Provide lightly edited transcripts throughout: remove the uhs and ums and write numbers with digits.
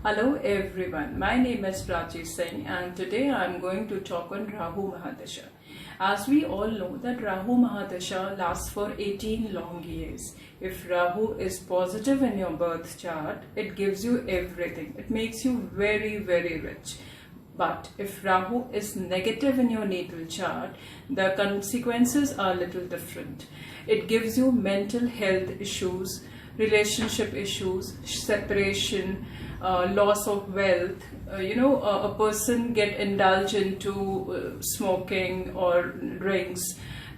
Hello everyone, my name is Prachi Singh and today I am going to talk on Rahu Mahadasha. As we all know that Rahu Mahadasha lasts for 18 long years. If Rahu is positive in your birth chart, it gives you everything. It makes you very rich. But if Rahu is negative in your natal chart, the consequences are a little different. It gives you mental health issues, relationship issues, separation, loss of wealth. A person get indulged into smoking or drinks,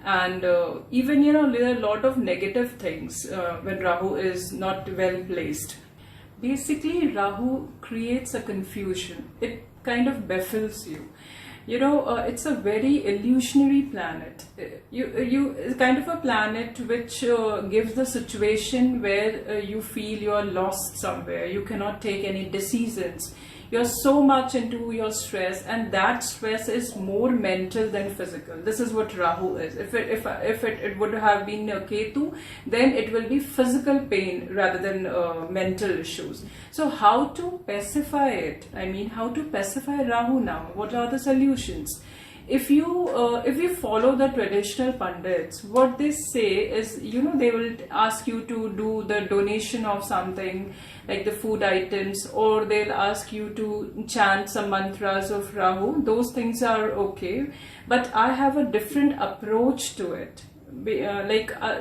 and even there are a lot of negative things when Rahu is not well placed. Basically, Rahu creates a confusion. It kind of baffles you. It's a very illusionary planet. It's kind of a planet which gives the situation where you feel you are lost somewhere. You cannot take any decisions. You're so much into your stress, and that stress is more mental than physical. This is what Rahu is. If it would have been Ketu, then it will be physical pain rather than mental issues. So how to pacify it? How to pacify Rahu now? What are the solutions? If you follow the traditional pundits, what they say is, they will ask you to do the donation of something like the food items, or they'll ask you to chant some mantras of Rahu. Those things are okay, but I have a different approach to it.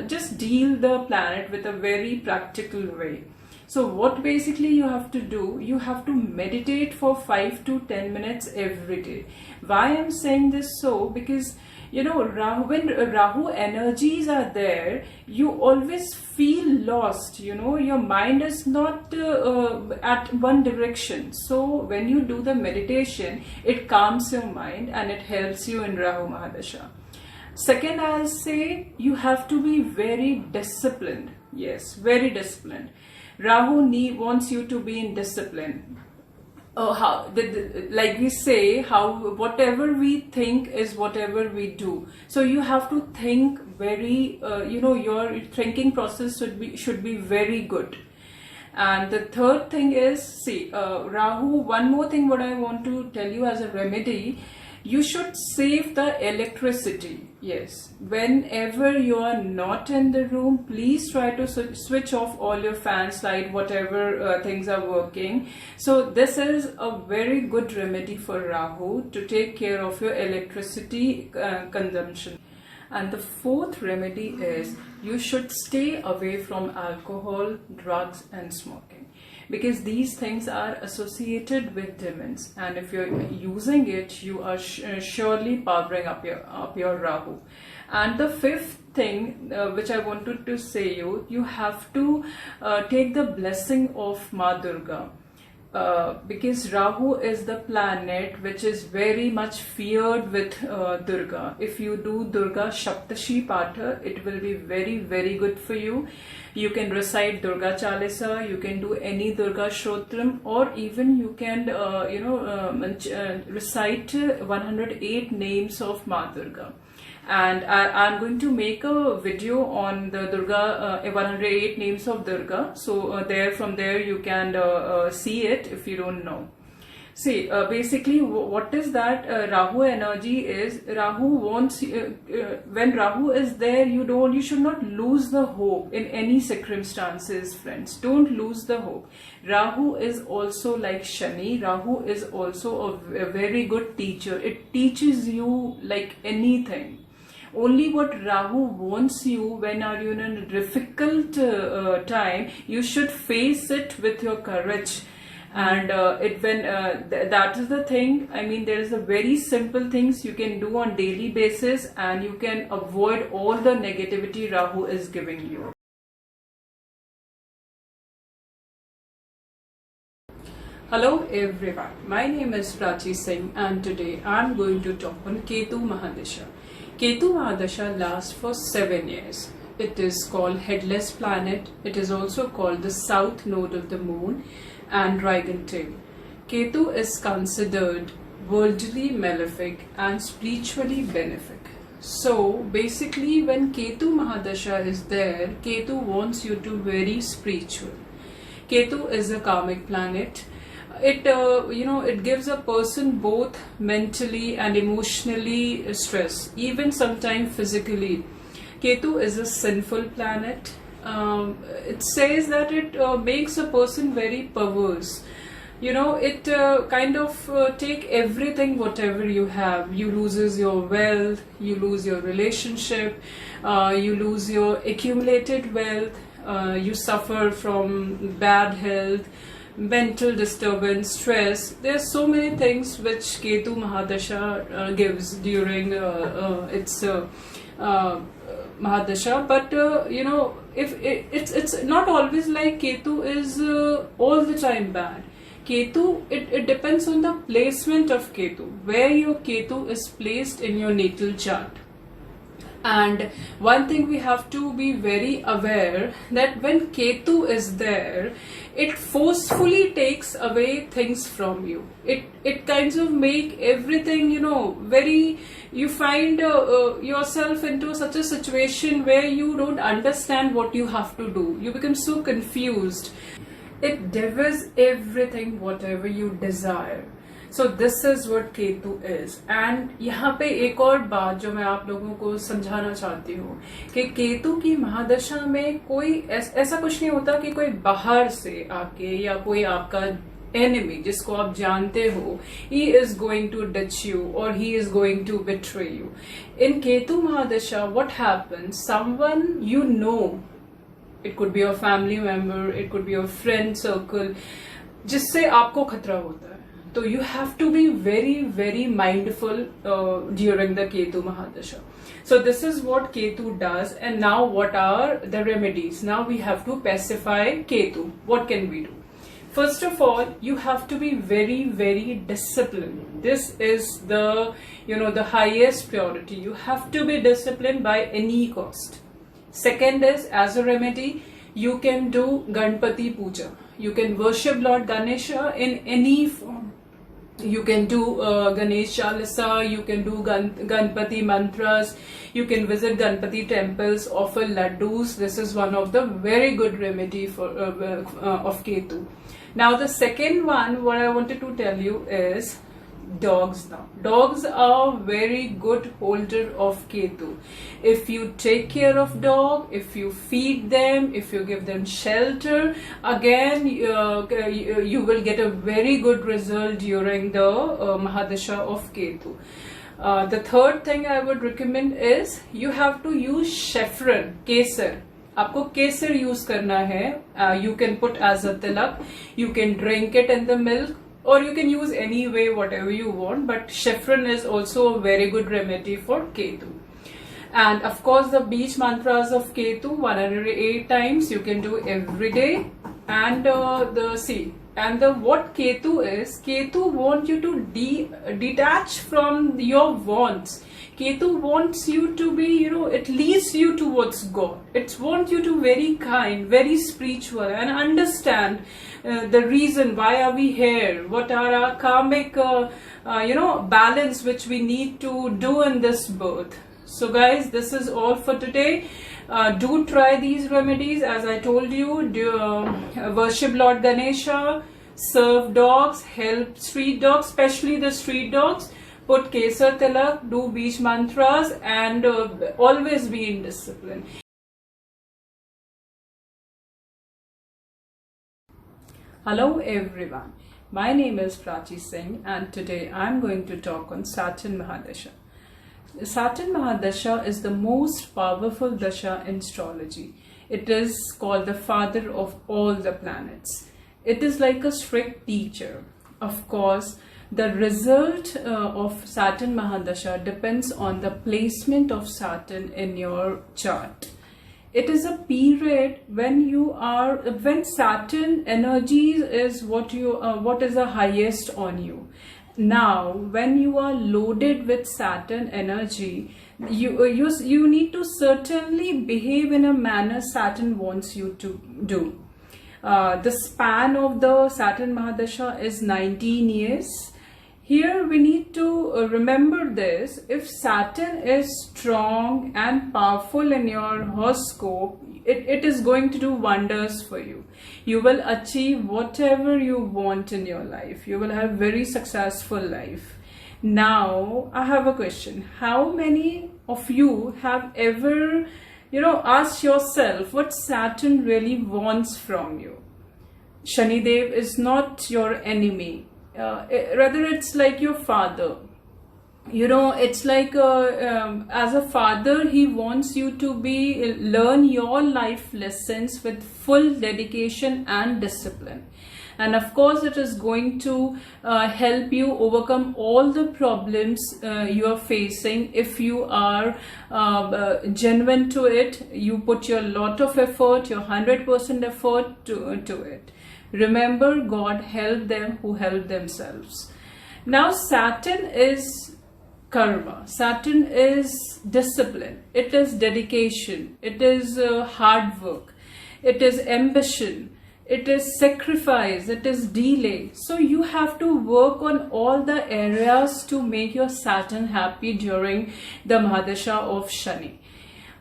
Just deal the planet with a very practical way. So what basically you have to do, you have to meditate for 5 to 10 minutes every day. Why I'm saying this so? Because when Rahu energies are there, you always feel lost. Your mind is not at one direction. So when you do the meditation, it calms your mind and it helps you in Rahu Mahadasha. Second, I'll say you have to be very disciplined. Yes, very disciplined. Rahu wants you to be in discipline. Like we say, whatever we think is whatever we do. So you have to think very, your thinking process should be very good. And the third thing is, Rahu, one more thing what I want to tell you as a remedy, you should save the electricity. Yes, whenever you are not in the room, please try to switch off all your fans, light, whatever things are working. So this is a very good remedy for Rahu to take care of your electricity consumption. And the fourth remedy is you should stay away from alcohol, drugs and smoking, because these things are associated with demons, and if you're using it, you are surely powering up your Rahu. And the fifth thing which I wanted to say you have to take the blessing of Ma Durga. Because Rahu is the planet which is very much feared with Durga. If you do Durga Shaptashi Patha, it will be very good for you. You can recite Durga Chalisa, you can do any Durga Shtotram, or even you can recite 108 names of Ma Durga. And I'm going to make a video on the Durga, 108 names of Durga. So from there you can see it if you don't know. See, basically what is that Rahu energy is, Rahu wants, when Rahu is there, you should not lose the hope in any circumstances, friends. Don't lose the hope. Rahu is also like Shani. Rahu is also a very good teacher. It teaches you like anything. Only what Rahu wants you, when are you in a difficult time, you should face it with your courage. And that is the thing. There is a very simple things you can do on daily basis, and you can avoid all the negativity Rahu is giving you. Hello everyone, my name is Prachi Singh, and today I am going to talk on Ketu Mahadasha. Ketu Mahadasha lasts for 7 years. It is called headless planet. It is also called the south node of the moon and dragon tail. Ketu is considered worldly malefic and spiritually benefic. So basically when Ketu Mahadasha is there, Ketu wants you to be very spiritual. Ketu is a karmic planet. it gives a person both mentally and emotionally stress, even sometimes physically. Ketu is a sinful planet. It says that it makes a person very perverse. It kind of take everything whatever you have. You loses your wealth, you lose your relationship, you lose your accumulated wealth, you suffer from bad health, mental disturbance, stress. There's so many things which Ketu Mahadasha gives during its Mahadasha, but if it's not always like Ketu is all the time bad. Ketu, it depends on the placement of Ketu, where your Ketu is placed in your natal chart. And one thing we have to be very aware that when Ketu is there, it forcefully takes away things from you. It kinds of make everything, very, you find yourself into such a situation where you don't understand what you have to do. You become so confused. It devours everything whatever you desire. So this is what Ketu is. And यहाँ पे एक और बात जो मैं आप लोगों को समझाना चाहती हूँ कि केतु की महादशा में कोई ऐसा कुछ नहीं होता कि कोई बाहर से आके या कोई आपका enemy जिसको आप जानते हो, he is going to ditch you or he is going to betray you. In Ketu Mahadasha, what happens? Someone you know, it could be your family member, it could be your friend circle, जिससे आपको खतरा होता है. So you have to be very, very mindful during the Ketu Mahadasha. So this is what Ketu does. And now what are the remedies? Now we have to pacify Ketu. What can we do? First of all, you have to be very, very disciplined. This is the, the highest priority. You have to be disciplined by any cost. Second is, as a remedy, you can do Ganpati Puja. You can worship Lord Ganesha in any form. You can do Ganesh Chalisa, you can do Ganpati mantras, you can visit Ganpati temples, offer laddus. This is one of the very good remedy for of Ketu. Now the second one, what I wanted to tell you is dogs. Now dogs are very good holder of Ketu. If you take care of dog, if you feed them, if you give them shelter, again you will get a very good result during the Mahadasha of Ketu. The third thing I would recommend is you have to use saffron, kesar. आपको केसर use करना है. You can put as a tilak, you can drink it in the milk, or you can use any way whatever you want, but saffron is also a very good remedy for Ketu. And of course the beach mantras of Ketu 108 times you can do every day. And what Ketu is, Ketu wants you to detach from your wants. Ketu wants you to be, it leads you towards God. It wants you to very kind, very spiritual, and understand the reason why are we here, what are our karmic, balance which we need to do in this birth. So guys, this is all for today. Do try these remedies. As I told you, worship Lord Ganesha, serve dogs, help street dogs, especially the street dogs. Put Kesar Tilak, do beach mantras, and always be in discipline. Hello everyone, my name is Prachi Singh and today I am going to talk on Saturn Mahadasha. Saturn Mahadasha is the most powerful dasha in astrology. It is called the father of all the planets. It is like a strict teacher. Of course, the result of Saturn Mahadasha depends on the placement of Saturn in your chart. It is a period when Saturn energies is what is the highest on you. Now, when you are loaded with Saturn energy, you need to certainly behave in a manner Saturn wants you to do. The span of the Saturn Mahadasha is 19 years. Here we need to remember this. If Saturn is strong and powerful in your horoscope, it is going to do wonders for you. You will achieve whatever you want in your life. You will have very successful life. Now, I have a question. How many of you have ever, asked yourself what Saturn really wants from you? Shani Dev is not your enemy. Rather, it's like your father. It's like as a father, he wants you to learn your life lessons with full dedication and discipline. And of course, it is going to help you overcome all the problems you are facing. If you are genuine to it, you put your lot of effort, your 100% effort to it. Remember, God helped them who helped themselves. Now, Saturn is karma. Saturn is discipline. It is dedication. It is hard work. It is ambition. It is sacrifice. It is delay. So you have to work on all the areas to make your Saturn happy during the Mahadasha of Shani.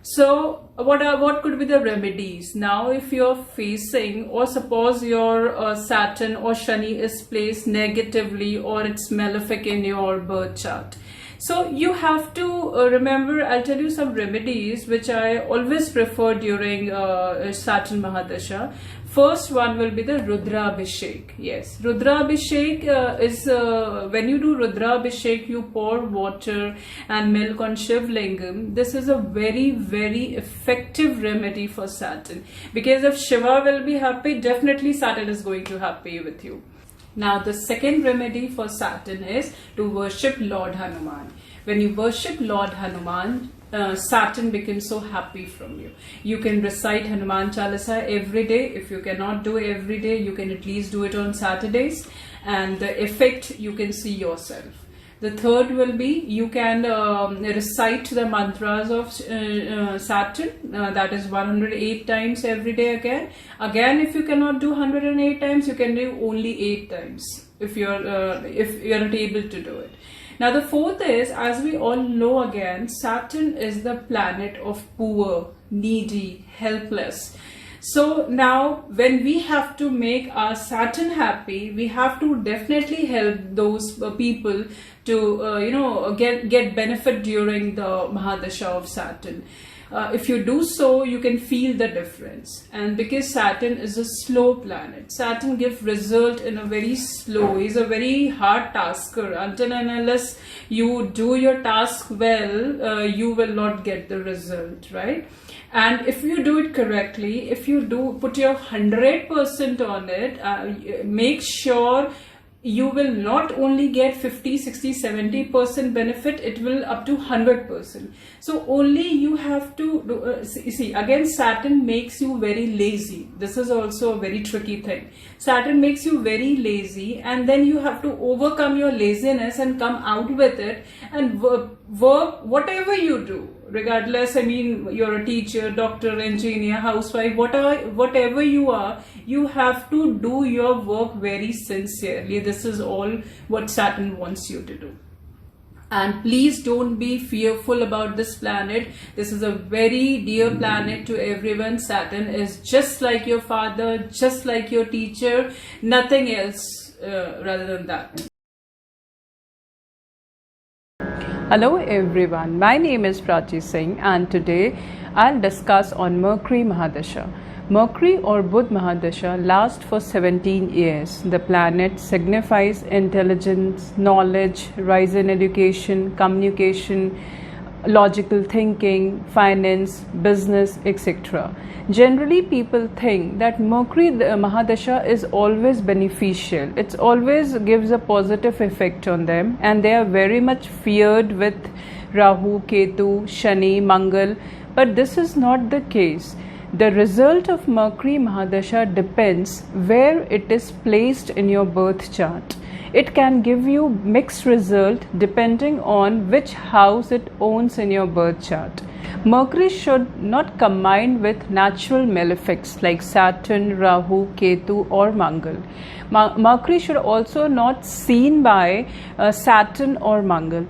So what could be the remedies? Now, if you're facing, or suppose your Saturn or Shani is placed negatively or it's malefic in your birth chart. So you have to remember, I'll tell you some remedies which I always prefer during Saturn Mahadasha. First one will be the Rudra Abhishek. Yes, Rudra Abhishek is when you do Rudra Abhishek, you pour water and milk on Shiv Lingam. This is a very, very effective remedy for Saturn, because if Shiva will be happy, definitely Saturn is going to be happy with you. Now, the second remedy for Saturn is to worship Lord Hanuman. When you worship Lord Hanuman, Saturn becomes so happy from you. You can recite Hanuman Chalisa every day. If you cannot do it every day, you can at least do it on Saturdays, and the effect you can see yourself. The third will be, you can recite the mantras of Saturn, that is 108 times every day again. Again, if you cannot do 108 times, you can do only 8 times if you are not able to do it. Now, the fourth is, as we all know again, Saturn is the planet of poor, needy, helpless. So now, when we have to make our Saturn happy, we have to definitely help those people to get benefit during the Mahadasha of Saturn. If you do so, you can feel the difference. And because Saturn is a slow planet, Saturn gives result in a very slow. He's a very hard tasker. Until and unless you do your task well, you will not get the result, right? And if you do it correctly, if you do put your 100% on it, make sure you will not only get 50, 60, 70% benefit, it will up to 100%. So only you have to see, again, Saturn makes you very lazy. This is also a very tricky thing. Saturn makes you very lazy, and then you have to overcome your laziness and come out with it and work whatever you do. Regardless, I mean, you're a teacher, doctor, engineer, housewife, whatever you are, you have to do your work very sincerely. This is all what Saturn wants you to do. And please don't be fearful about this planet. This is a very dear planet to everyone. Saturn is just like your father, just like your teacher, nothing else rather than that. Hello everyone, my name is Prachi Singh, and today I'll discuss on Mercury Mahadasha. Mercury or Budh Mahadasha lasts for 17 years. The planet signifies intelligence, knowledge, rise in education, communication, logical thinking, finance, business, etc. Generally, people think that Mercury Mahadasha is always beneficial. It always gives a positive effect on them, and they are very much feared with Rahu, Ketu, Shani, Mangal. But this is not the case. The result of Mercury Mahadasha depends where it is placed in your birth chart. It can give you mixed result depending on which house it owns in your birth chart. Mercury should not combine with natural malefics like Saturn, Rahu, Ketu or Mangal. Mercury should also not seen by Saturn or Mangal.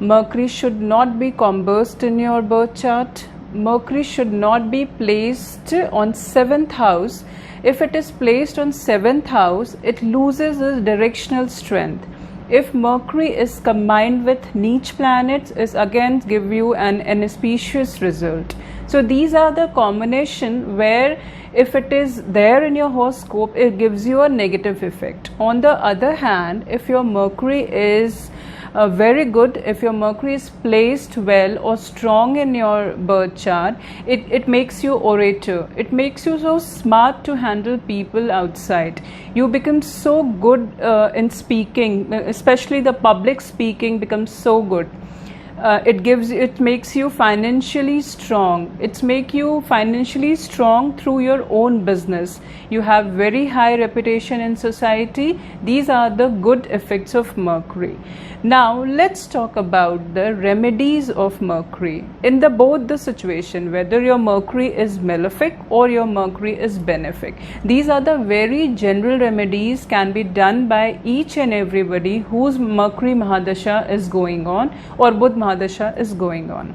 Mercury should not be combust in your birth chart. Mercury should not be placed on 7th house. If it is placed on 7th house, it loses its directional strength. If Mercury is combined with niche planets, is again give you an inauspicious result. So these are the combination where if it is there in your horoscope, it gives you a negative effect. On the other hand, if your Mercury is very good, if your Mercury is placed well or strong in your birth chart, it makes you orator. It makes you so smart to handle people outside. You become so good in speaking, especially the public speaking becomes so good. It makes you financially strong. It's make you financially strong through your own business. You have very high reputation in society. These are the good effects of Mercury. Now let's talk about the remedies of Mercury in both the situation, whether your Mercury is malefic or your Mercury is benefic. These are the very general remedies can be done by each and everybody whose Mercury Mahadasha is going on or Budh Mahadasha is going on.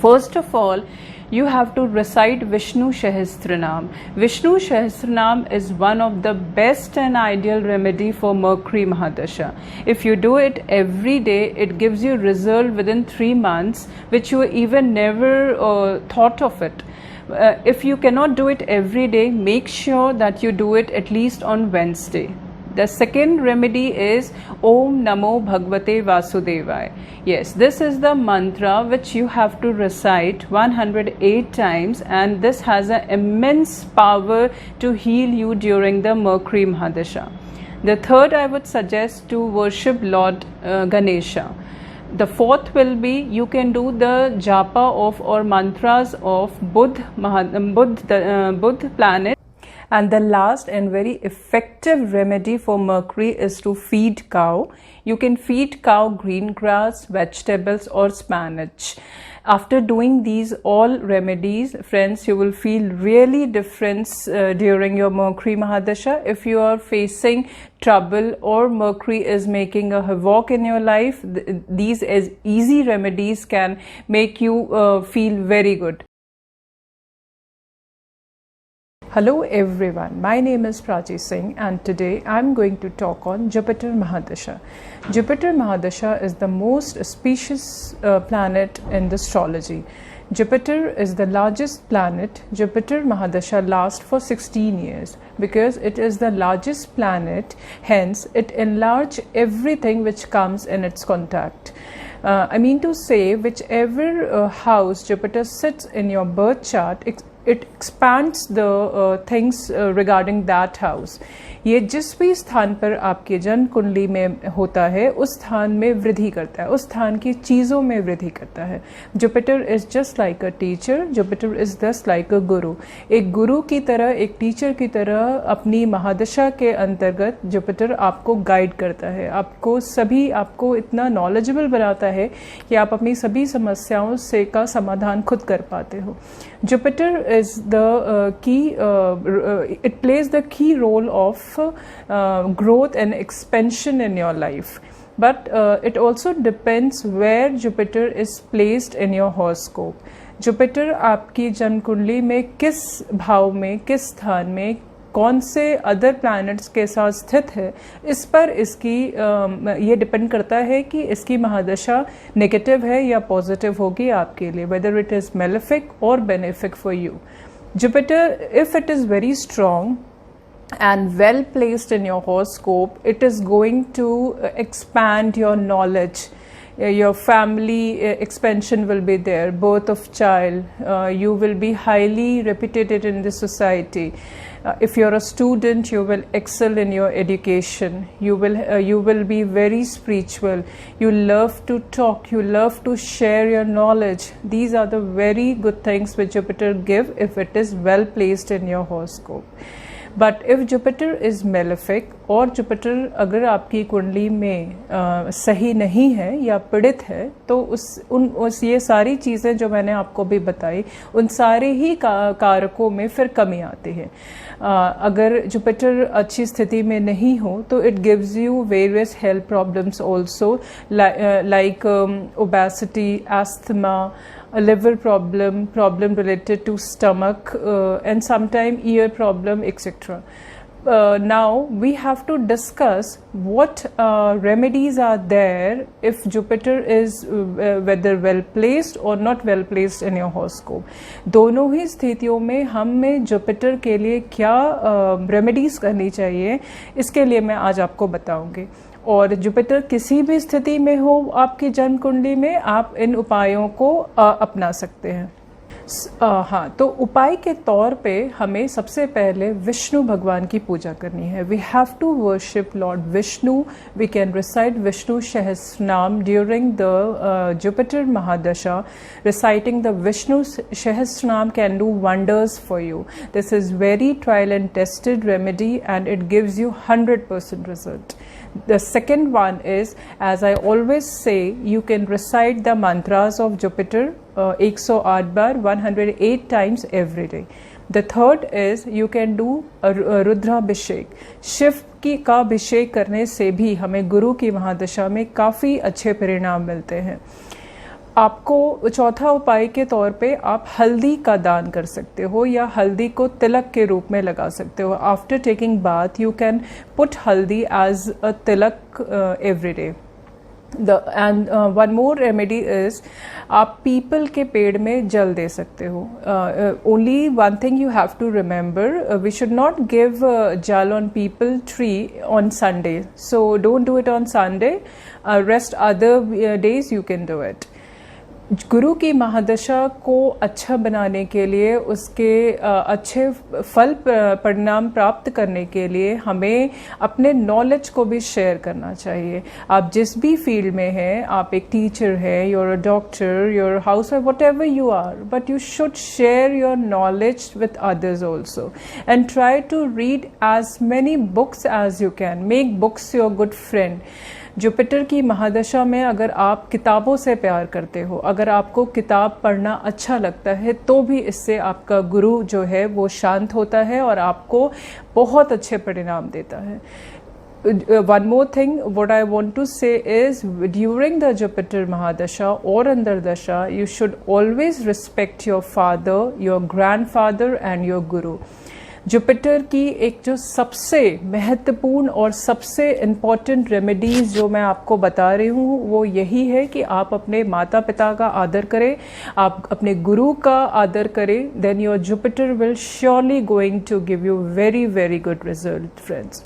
First of all, you have to recite Vishnu Sahasranam. Vishnu Sahasranam is one of the best and ideal remedy for Mercury Mahadasha. If you do it every day, it gives you result within 3 months, which you even never thought of it. If you cannot do it every day, make sure that you do it at least on Wednesday. The second remedy is Om Namo Bhagavate Vasudevaya. Yes, this is the mantra which you have to recite 108 times, and this has an immense power to heal you during the Mercury Mahadasha. The third, I would suggest to worship Lord Ganesha. The fourth will be you can do the japa of or mantras of Budh planet. And the last and very effective remedy for Mercury is to feed cow. You can feed cow green grass, vegetables or spinach. After doing these all remedies, friends, you will feel really difference during your Mercury Mahadasha. If you are facing trouble or Mercury is making a havoc in your life, these as easy remedies can make you feel very good. Hello everyone, my name is Prachi Singh and today I am going to talk on Jupiter Mahadasha. Jupiter Mahadasha is the most auspicious planet in the astrology. Jupiter is the largest planet. Jupiter Mahadasha lasts for 16 years because it is the largest planet, hence it enlarges everything which comes in its contact. I mean to say, whichever house Jupiter sits in your birth chart, it expands the things regarding that house. ये जिस भी स्थान पर आपके जन्म कुंडली में होता है उस स्थान में वृद्धि करता है, उस स्थान की चीज़ों में वृद्धि करता है. Jupiter is just like a teacher. Jupiter is just like अ गुरु. एक गुरु की तरह, एक टीचर की तरह अपनी महादशा के अंतर्गत जुपिटर आपको गाइड करता है, आपको इतना नॉलेजेबल बनाता है कि आप अपनी सभी समस्याओं से का समाधान खुद कर पाते हो. Jupiter is the it plays the key role of growth and expansion in your life. But it also depends where Jupiter is placed in your horoscope. Jupiter आपकी जन्म कुंडली में किस भाव में, किस स्थान में, कौन से अदर प्लैनेट्स के साथ स्थित है, इस पर इसकी ये डिपेंड करता है कि इसकी महादशा नेगेटिव है या पॉजिटिव होगी आपके लिए, वेदर इट इज़ मेलेफिक और benefic for you. Jupiter, if it is very strong and well placed in your horoscope, it is going to expand your knowledge. Your family expansion will be there, birth of child, you will be highly reputed in the society. If you're a student, you will excel in your education. You will be very spiritual. You love to talk, you love to share your knowledge. These are the very good things which Jupiter give if it is well placed in your horoscope. But if Jupiter is malefic और Jupiter अगर आपकी कुंडली में सही नहीं है या पीड़ित है, तो ये सारी चीज़ें जो मैंने आपको भी बताई, उन सारे ही कारकों में फिर कमी आती है. अगर जुपिटर अच्छी स्थिति में नहीं हो तो it gives you various health problems also, like obesity, asthma, a liver problem, problem related to stomach, and sometime ear problem, etc. Now we have to discuss what remedies are there if Jupiter is whether well placed or not well placed in your horoscope. दोनों ही स्थितियों में हमें Jupiter के लिए क्या remedies करनी चाहिए, इसके लिए मैं आज आपको बताऊंगी। और जुपिटर किसी भी स्थिति में हो आपकी जन्म कुंडली में, आप इन उपायों को अपना सकते हैं। हाँ, तो उपाय के तौर पे हमें सबसे पहले विष्णु भगवान की पूजा करनी है। We have to worship lord Vishnu. We can recite Vishnu Sahasranama during the Jupiter Mahadasha. Reciting the Vishnu Sahasranama can do wonders for you. This is very trial and tested remedy and it gives you 100% result. The second one is, as I always say, you can recite the mantras of Jupiter 108 bar 108 times every day. The third is you can do a रुद्राभिषेक। शिव की का अभिषेक करने से भी हमें गुरु की महादशा में काफ़ी अच्छे परिणाम मिलते हैं। आपको चौथा उपाय के तौर पे आप हल्दी का दान कर सकते हो या हल्दी को तिलक के रूप में लगा सकते हो। After taking bath you can put haldi as a tilak every day. And one more remedy is, आप पीपल के पेड़ में जल दे सकते हो। Only one thing you have to remember, we should not give jal on peepal tree on Sunday, so don't do it on Sunday. Rest other days you can do it. Guru की महादशा को अच्छा बनाने के लिए, उसके अच्छे फल परिणाम प्राप्त करने के लिए हमें अपने नॉलेज को भी शेयर करना चाहिए। आप जिस भी फील्ड में हैं, आप एक टीचर हैं, you're a doctor, you're housewife, whatever you are, but you should share your knowledge with others also and try to read as many books as you can. Make books your good friend. Jupiter की महादशा में अगर आप किताबों से प्यार करते हो, अगर आपको किताब पढ़ना अच्छा लगता है, तो भी इससे आपका गुरु जो है वो शांत होता है और आपको बहुत अच्छे परिणाम देता है। One more thing, what I want to say is, during the Jupiter Mahadasha or Andardasha, you should always respect your father, your grandfather and your guru. Jupiter की एक जो सबसे महत्वपूर्ण और सबसे इम्पॉर्टेंट रेमेडीज़ जो मैं आपको बता रही हूँ वो यही है कि आप अपने माता पिता का आदर करें, आप अपने गुरु का आदर करें, then your Jupiter will surely going to give you very very good result friends.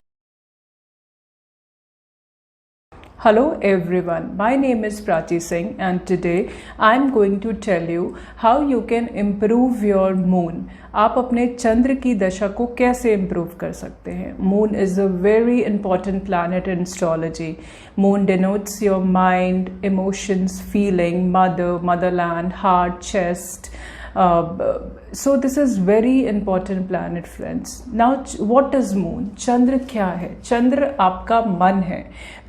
Hello everyone, my name is Prachi Singh and today I am going to tell you how you can improve your moon. आप अपने चंद्र की दशा को कैसे improve कर सकते हैं। Moon is a very important planet in astrology. Moon denotes your mind, emotions, feeling, mother, Motherland, heart, chest. So this is very important planet friends. Now what is moon? चंद्र क्या है? चंद्र आपका मन है।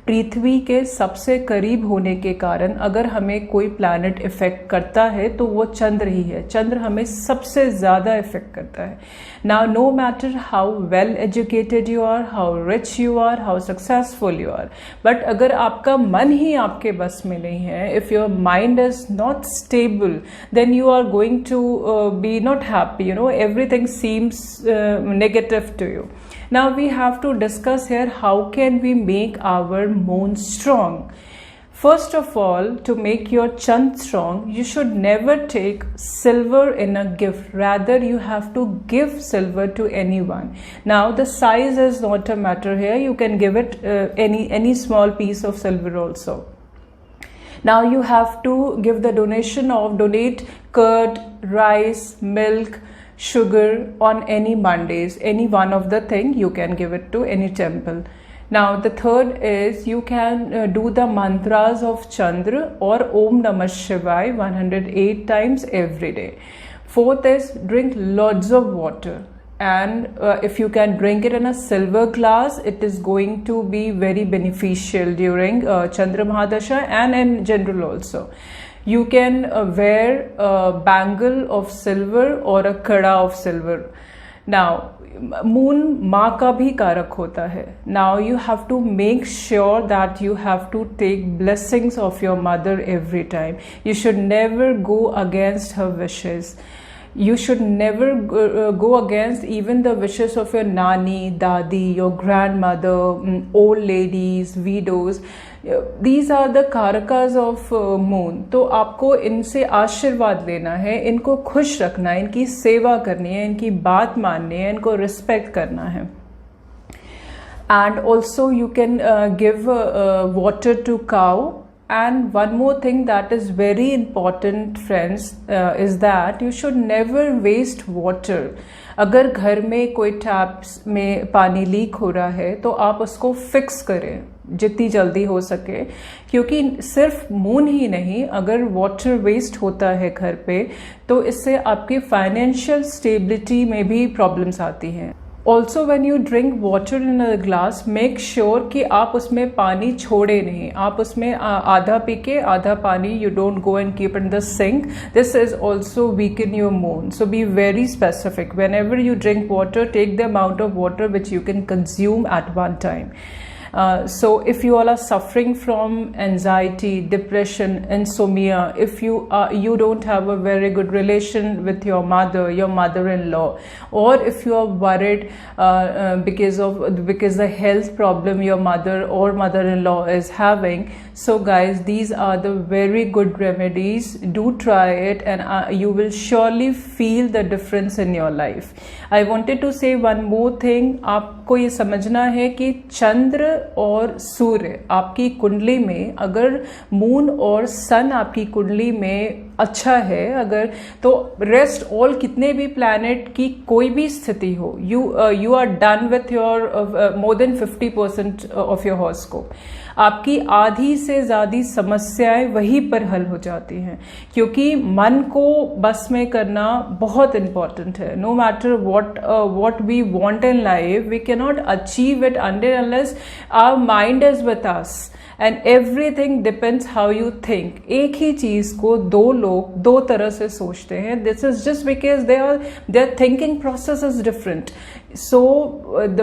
पृथ्वी के सबसे करीब होने के कारण अगर हमें कोई प्लैनेट इफेक्ट करता है तो वो चंद्र ही है। चंद्र हमें सबसे ज़्यादा इफेक्ट करता है। Now no matter how well educated you are, how rich you are, how successful you are, but अगर आपका मन ही आपके बस में नहीं है, if your mind is not stable, then you are going to be not happy, everything seems negative to you. Now we have to discuss here how can we make our moon strong. First of all, to make your chand strong, you should never take silver in a gift. Rather, you have to give silver to anyone. Now, the size is not a matter here. You can give it any small piece of silver also. Now, you have to give the donate curd, rice, milk, sugar on any Mondays. Any one of the thing you can give it to any temple. Now the third is you can do the mantras of Chandra or Om Namah Shivaya 108 times every day. Fourth is drink lots of water, and if you can drink it in a silver glass, it is going to be very beneficial during Chandra Mahadasha and in general also. You can wear a bangle of silver or a kada of silver. Now moon माँ का भी कारक होता है. Now you have to make sure that you have to take blessings of your mother every time. You should never go against her wishes. You should never go against even the wishes of your nani, dadi, your grandmother, old ladies, widows. These are the karakas of moon. तो आपको इनसे आशीर्वाद लेना है, इनको खुश रखना है, इनकी सेवा करनी है, इनकी बात माननी है, इनको रिस्पेक्ट करना है. And also you can give water to cow. And one more thing that is very important, friends, is that you should never waste water. अगर घर में कोई टैप्स में पानी लीक हो रहा है तो आप उसको फिक्स करें जितनी जल्दी हो सके, क्योंकि सिर्फ मून ही नहीं, अगर वाटर वेस्ट होता है घर पे तो इससे आपकी फाइनेंशियल स्टेबिलिटी में भी प्रॉब्लम्स आती हैं. Also when you drink water in a glass, make sure कि आप उसमें पानी छोड़े नहीं. आप उसमें आधा पी के आधा पानी, you don't go and keep in the sink. This is also weaken your moon. So be very specific. Whenever you drink water, take the amount of water which you can consume at one time. So if you all are suffering from anxiety, depression, insomnia, if you don't have a very good relation with your mother-in-law, or if you are worried because the health problem your mother or mother-in-law is having, so guys, these are the very good remedies. Do try it and you will surely feel the difference in your life. I wanted to say one more thing. आपको ये समझना है कि चंद्र और सूर्य आपकी कुंडली में, अगर मून और सन आपकी कुंडली में अच्छा है, अगर तो रेस्ट ऑल कितने भी प्लैनेट की कोई भी स्थिति हो, you are done with your more than 50% of your horoscope. आपकी आधी से ज़्यादा समस्याएं वहीं पर हल हो जाती हैं, क्योंकि मन को बस में करना बहुत इम्पॉर्टेंट है. No matter what we want in life, we cannot achieve it until unless our mind is with us. And everything depends how you think. एक ही चीज को दो लोग दो तरह से सोचते हैं. This is just because their thinking process is different. So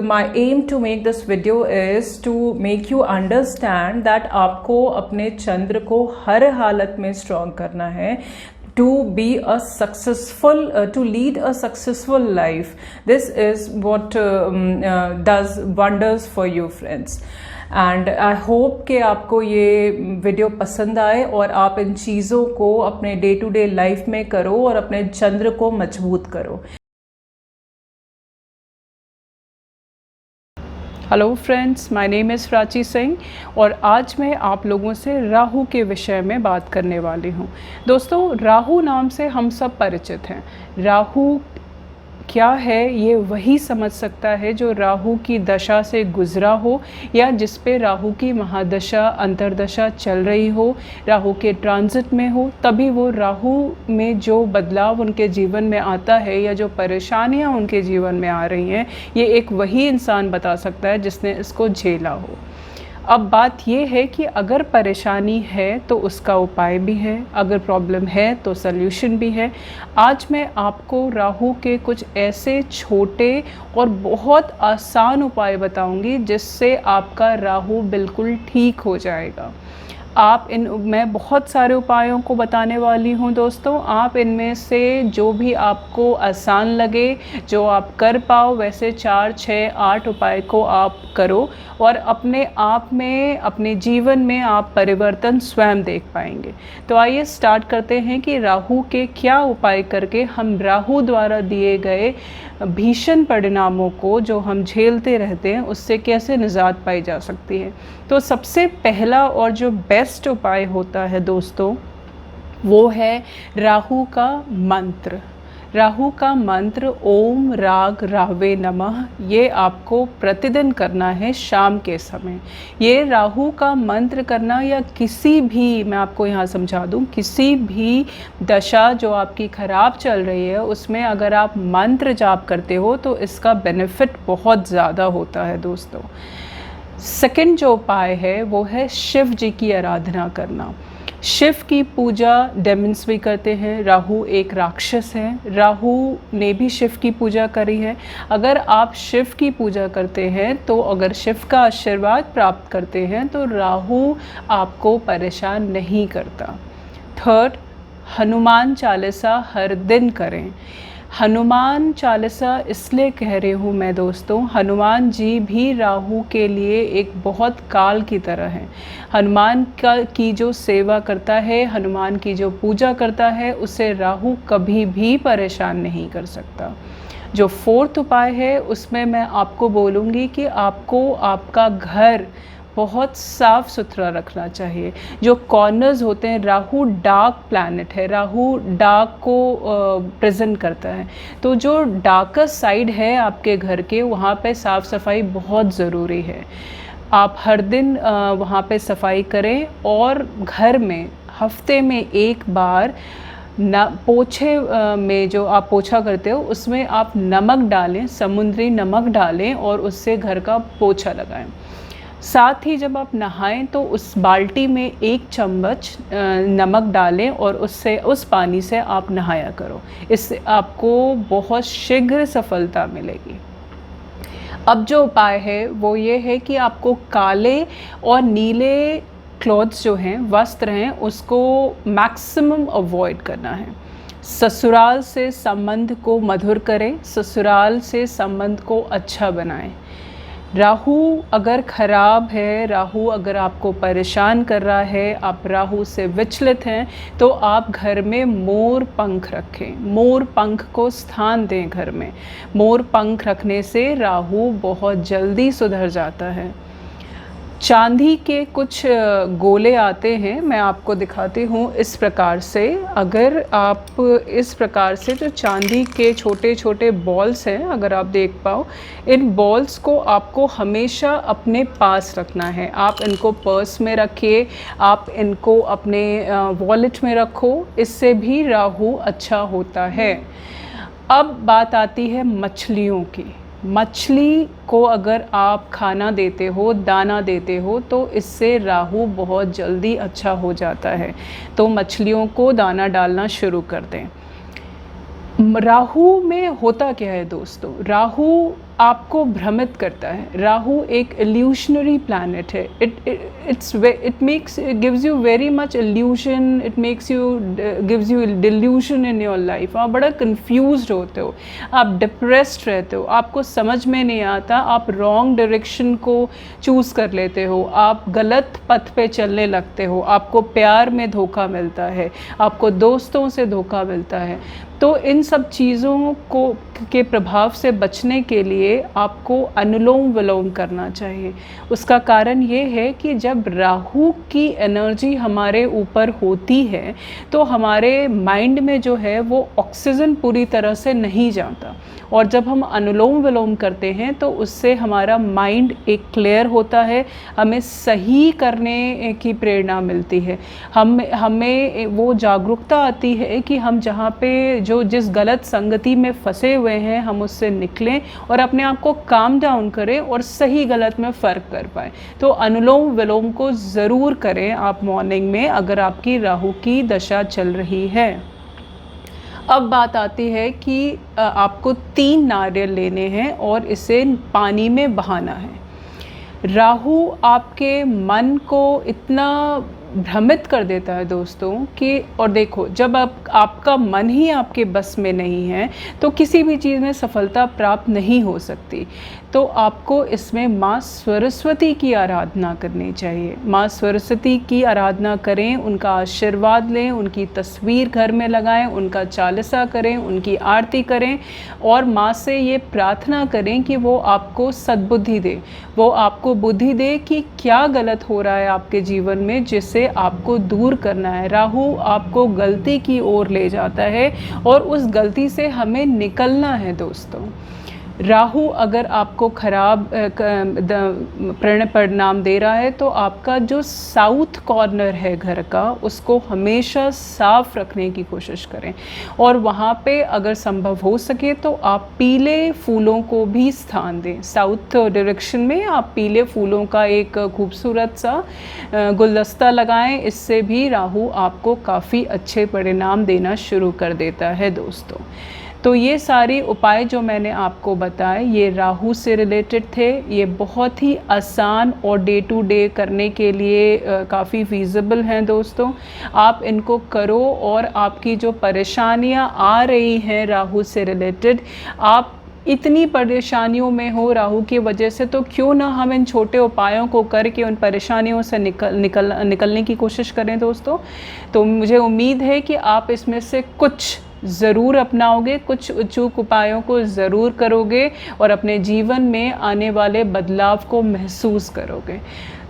my aim to make this video is to make you understand that आपको अपने चंद्र को हर हालत में strong करना है to be a successful, to lead a successful life. This is what does wonders for you, friends. And I hope कि आपको ये वीडियो पसंद आए और आप इन चीज़ों को अपने डे टू डे लाइफ में करो और अपने चंद्र को मजबूत करो. Hello friends, my name is Prachi Singh और आज मैं आप लोगों से राहु के विषय में बात करने वाली हूँ. दोस्तों, राहु नाम से हम सब परिचित हैं. राहु क्या है ये वही समझ सकता है जो राहु की दशा से गुजरा हो या जिस पे राहु की महादशा अंतरदशा चल रही हो, राहु के ट्रांजिट में हो, तभी वो राहु में जो बदलाव उनके जीवन में आता है या जो परेशानियां उनके जीवन में आ रही हैं, ये एक वही इंसान बता सकता है जिसने इसको झेला हो. अब बात ये है कि अगर परेशानी है तो उसका उपाय भी है, अगर प्रॉब्लम है तो सल्यूशन भी है. आज मैं आपको राहु के कुछ ऐसे छोटे और बहुत आसान उपाय बताऊंगी जिससे आपका राहु बिल्कुल ठीक हो जाएगा. मैं बहुत सारे उपायों को बताने वाली हूँ दोस्तों. आप इनमें से जो भी आपको आसान लगे, जो आप कर पाओ, वैसे 4, 6, 8 उपाय को आप करो और अपने आप में, अपने जीवन में आप परिवर्तन स्वयं देख पाएंगे. तो आइए स्टार्ट करते हैं कि राहु के क्या उपाय करके हम राहु द्वारा दिए गए भीषण परिणामों को जो हम झेलते रहते हैं उससे कैसे निजात पाई जा सकती है. तो सबसे पहला और जो बेस्ट उपाय होता है दोस्तों, वो है राहु का मंत्र. राहु का मंत्र ओम राग राहवे नमः, ये आपको प्रतिदिन करना है शाम के समय. ये राहु का मंत्र करना या किसी भी, मैं आपको यहाँ समझा दूँ, किसी भी दशा जो आपकी ख़राब चल रही है उसमें अगर आप मंत्र जाप करते हो तो इसका बेनिफिट बहुत ज़्यादा होता है दोस्तों. सेकंड जो उपाय है वो है शिव जी की आराधना करना. शिव की पूजा डेमन्स भी करते हैं। राहु एक राक्षस है, राहु ने भी शिव की पूजा करी है। अगर आप शिव की पूजा करते हैं तो अगर शिव का आशीर्वाद प्राप्त करते हैं तो राहु आपको परेशान नहीं करता। थर्ड, हनुमान चालीसा हर दिन करें। हनुमान चालीसा इसलिए कह रही हूँ मैं दोस्तों, हनुमान जी भी राहु के लिए एक बहुत काल की तरह है। हनुमान की जो सेवा करता है, हनुमान की जो पूजा करता है, उसे राहु कभी भी परेशान नहीं कर सकता। जो फोर्थ उपाय है उसमें मैं आपको बोलूँगी कि आपको आपका घर बहुत साफ़ सुथरा रखना चाहिए। जो कॉर्नर्स होते हैं, राहु डार्क प्लैनेट है, राहु डार्क को प्रेजेंट करता है, तो जो डार्कस्ट साइड है आपके घर के, वहाँ पे साफ़ सफाई बहुत ज़रूरी है। आप हर दिन वहाँ पे सफाई करें और घर में हफ्ते में एक बार पोछे में जो आप पोछा करते हो उसमें आप नमक डालें, समुद्री नमक डालें और उससे घर का पोछा लगाएं। साथ ही जब आप नहाएं तो उस बाल्टी में 1 चम्मच नमक डालें और उस पानी से आप नहाया करो। इससे आपको बहुत शीघ्र सफलता मिलेगी। अब जो उपाय है वो ये है कि आपको काले और नीले क्लॉथ्स जो हैं, वस्त्र हैं, उसको मैक्सिमम अवॉइड करना है। ससुराल से संबंध को मधुर करें, ससुराल से संबंध को अच्छा बनाएं। राहु अगर ख़राब है, राहु अगर आपको परेशान कर रहा है, आप राहु से विचलित हैं, तो आप घर में मोर पंख रखें, मोर पंख को स्थान दें घर में। मोर पंख रखने से राहु बहुत जल्दी सुधर जाता है। चांदी के कुछ गोले आते हैं, मैं आपको दिखाती हूँ इस प्रकार से। अगर आप इस प्रकार से जो चांदी के छोटे छोटे बॉल्स हैं, अगर आप देख पाओ, इन बॉल्स को आपको हमेशा अपने पास रखना है। आप इनको पर्स में रखिए, आप इनको अपने वॉलेट में रखो, इससे भी राहु अच्छा होता है। अब बात आती है मछलियों की। मछली को अगर आप खाना देते हो, दाना देते हो, तो इससे राहु बहुत जल्दी अच्छा हो जाता है। तो मछलियों को दाना डालना शुरू कर दें। राहु में होता क्या है दोस्तों? राहु आपको भ्रमित करता है। राहु एक इल्यूशनरी प्लैनेट है। It gives you very much illusion, gives you delusion in your life. आप बड़ा कंफ्यूज्ड होते हो, आप डिप्रेस्ड रहते हो, आपको समझ में नहीं आता, आप रॉन्ग डायरेक्शन को चूज़ कर लेते हो, आप गलत पथ पे चलने लगते हो, आपको प्यार में धोखा मिलता है, आपको दोस्तों से धोखा मिलता है। तो इन सब चीज़ों के प्रभाव से बचने के लिए आपको अनुलोम विलोम करना चाहिए। उसका कारण ये है कि जब राहु की एनर्जी हमारे ऊपर होती है तो हमारे माइंड में जो है वो ऑक्सीजन पूरी तरह से नहीं जाता, और जब हम अनुलोम विलोम करते हैं तो उससे हमारा माइंड एक क्लियर होता है, हमें सही करने की प्रेरणा मिलती है, हमें वो जागरूकता आती है कि हम जहाँ पे जिस गलत संगति में फंसे हुए हैं हम उससे निकलें और अपने आप को काम डाउन करें और सही गलत में फ़र्क कर पाएँ। तो अनुलोम विलोम को ज़रूर करें आप मॉर्निंग में, अगर आपकी राहु की दशा चल रही है। अब बात आती है कि आपको 3 नारियल लेने हैं और इसे पानी में बहाना है। राहु आपके मन को इतना भ्रमित कर देता है दोस्तों कि, और देखो, जब आपका मन ही आपके बस में नहीं है तो किसी भी चीज़ में सफलता प्राप्त नहीं हो सकती। तो आपको इसमें माँ सरस्वती की आराधना करनी चाहिए। माँ सरस्वती की आराधना करें, उनका आशीर्वाद लें, उनकी तस्वीर घर में लगाएं, उनका चालीसा करें, उनकी आरती करें और माँ से ये प्रार्थना करें कि वो आपको सद्बुद्धि दे, वो आपको बुद्धि दे कि क्या गलत हो रहा है आपके जीवन में जिससे आपको दूर करना है। राहु आपको गलती की ओर ले जाता है और उस गलती से हमें निकलना है दोस्तों। राहु अगर आपको खराब परिणाम दे रहा है तो आपका जो साउथ कॉर्नर है घर का उसको हमेशा साफ रखने की कोशिश करें, और वहाँ पे अगर संभव हो सके तो आप पीले फूलों को भी स्थान दें। साउथ डायरेक्शन में आप पीले फूलों का एक खूबसूरत सा गुलदस्ता लगाएं, इससे भी राहु आपको काफ़ी अच्छे परिणाम देना शुरू कर देता है दोस्तों। तो ये सारी उपाय जो मैंने आपको बताए ये राहु से रिलेटेड थे। ये बहुत ही आसान और डे टू डे करने के लिए काफ़ी फीजिबल हैं दोस्तों। आप इनको करो और आपकी जो परेशानियां आ रही हैं राहु से रिलेटेड, आप इतनी परेशानियों में हो राहु की वजह से, तो क्यों ना हम इन छोटे उपायों को करके उन परेशानियों से निकलने की कोशिश करें दोस्तों। तो मुझे उम्मीद है कि आप इसमें से कुछ ज़रूर अपनाओगे, कुछ अचूक उपायों को ज़रूर करोगे और अपने जीवन में आने वाले बदलाव को महसूस करोगे।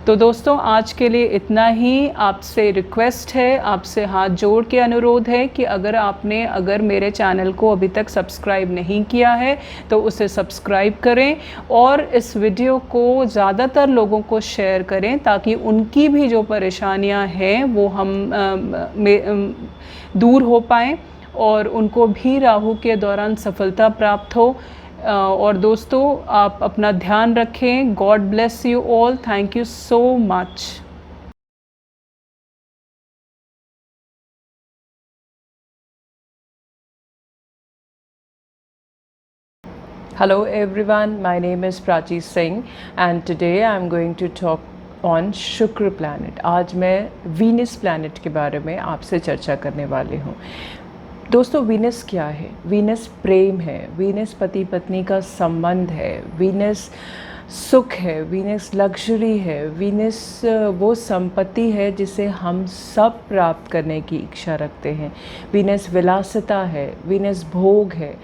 तो दोस्तों आज के लिए इतना ही। आपसे रिक्वेस्ट है, आपसे हाथ जोड़ के अनुरोध है कि अगर मेरे चैनल को अभी तक सब्सक्राइब नहीं किया है तो उसे सब्सक्राइब करें और इस वीडियो को ज़्यादातर लोगों को शेयर करें ताकि उनकी भी जो परेशानियां हैं वो दूर हो पाएँ और उनको भी राहु के दौरान सफलता प्राप्त हो। और दोस्तों आप अपना ध्यान रखें। God bless you all. Thank you so much. Hello everyone, my name is Prachi Singh and today I am going to talk on शुक्र प्लैनेट। आज मैं वीनस प्लैनेट के बारे में आपसे चर्चा करने वाली हूँ। दोस्तों वीनस क्या है? वीनस प्रेम है, वीनस पति पत्नी का संबंध है, वीनस सुख है, वीनस लग्जरी है, वीनस वो संपत्ति है जिसे हम सब प्राप्त करने की इच्छा रखते हैं। वीनस विलासिता है, वीनस भोग है।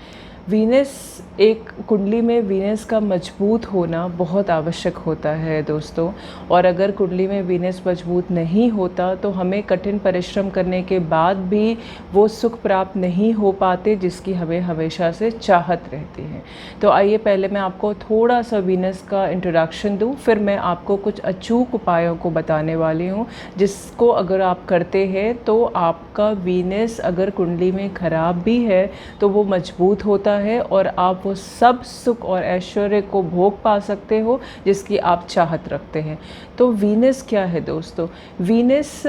वीनस एक कुंडली में वीनस का मजबूत होना बहुत आवश्यक होता है दोस्तों, और अगर कुंडली में वीनस मजबूत नहीं होता तो हमें कठिन परिश्रम करने के बाद भी वो सुख प्राप्त नहीं हो पाते जिसकी हमें हमेशा से चाहत रहती है। तो आइए पहले मैं आपको थोड़ा सा वीनस का इंट्रोडक्शन दूं, फिर मैं आपको कुछ अचूक उपायों को बताने वाली हूं जिसको अगर आप करते हैं तो आपका वीनस अगर कुंडली में ख़राब भी है तो वो मजबूत होता है और आप वो सब सुख और ऐश्वर्य को भोग पा सकते हो जिसकी आप चाहत रखते हैं। तो वीनस क्या है दोस्तों? वीनस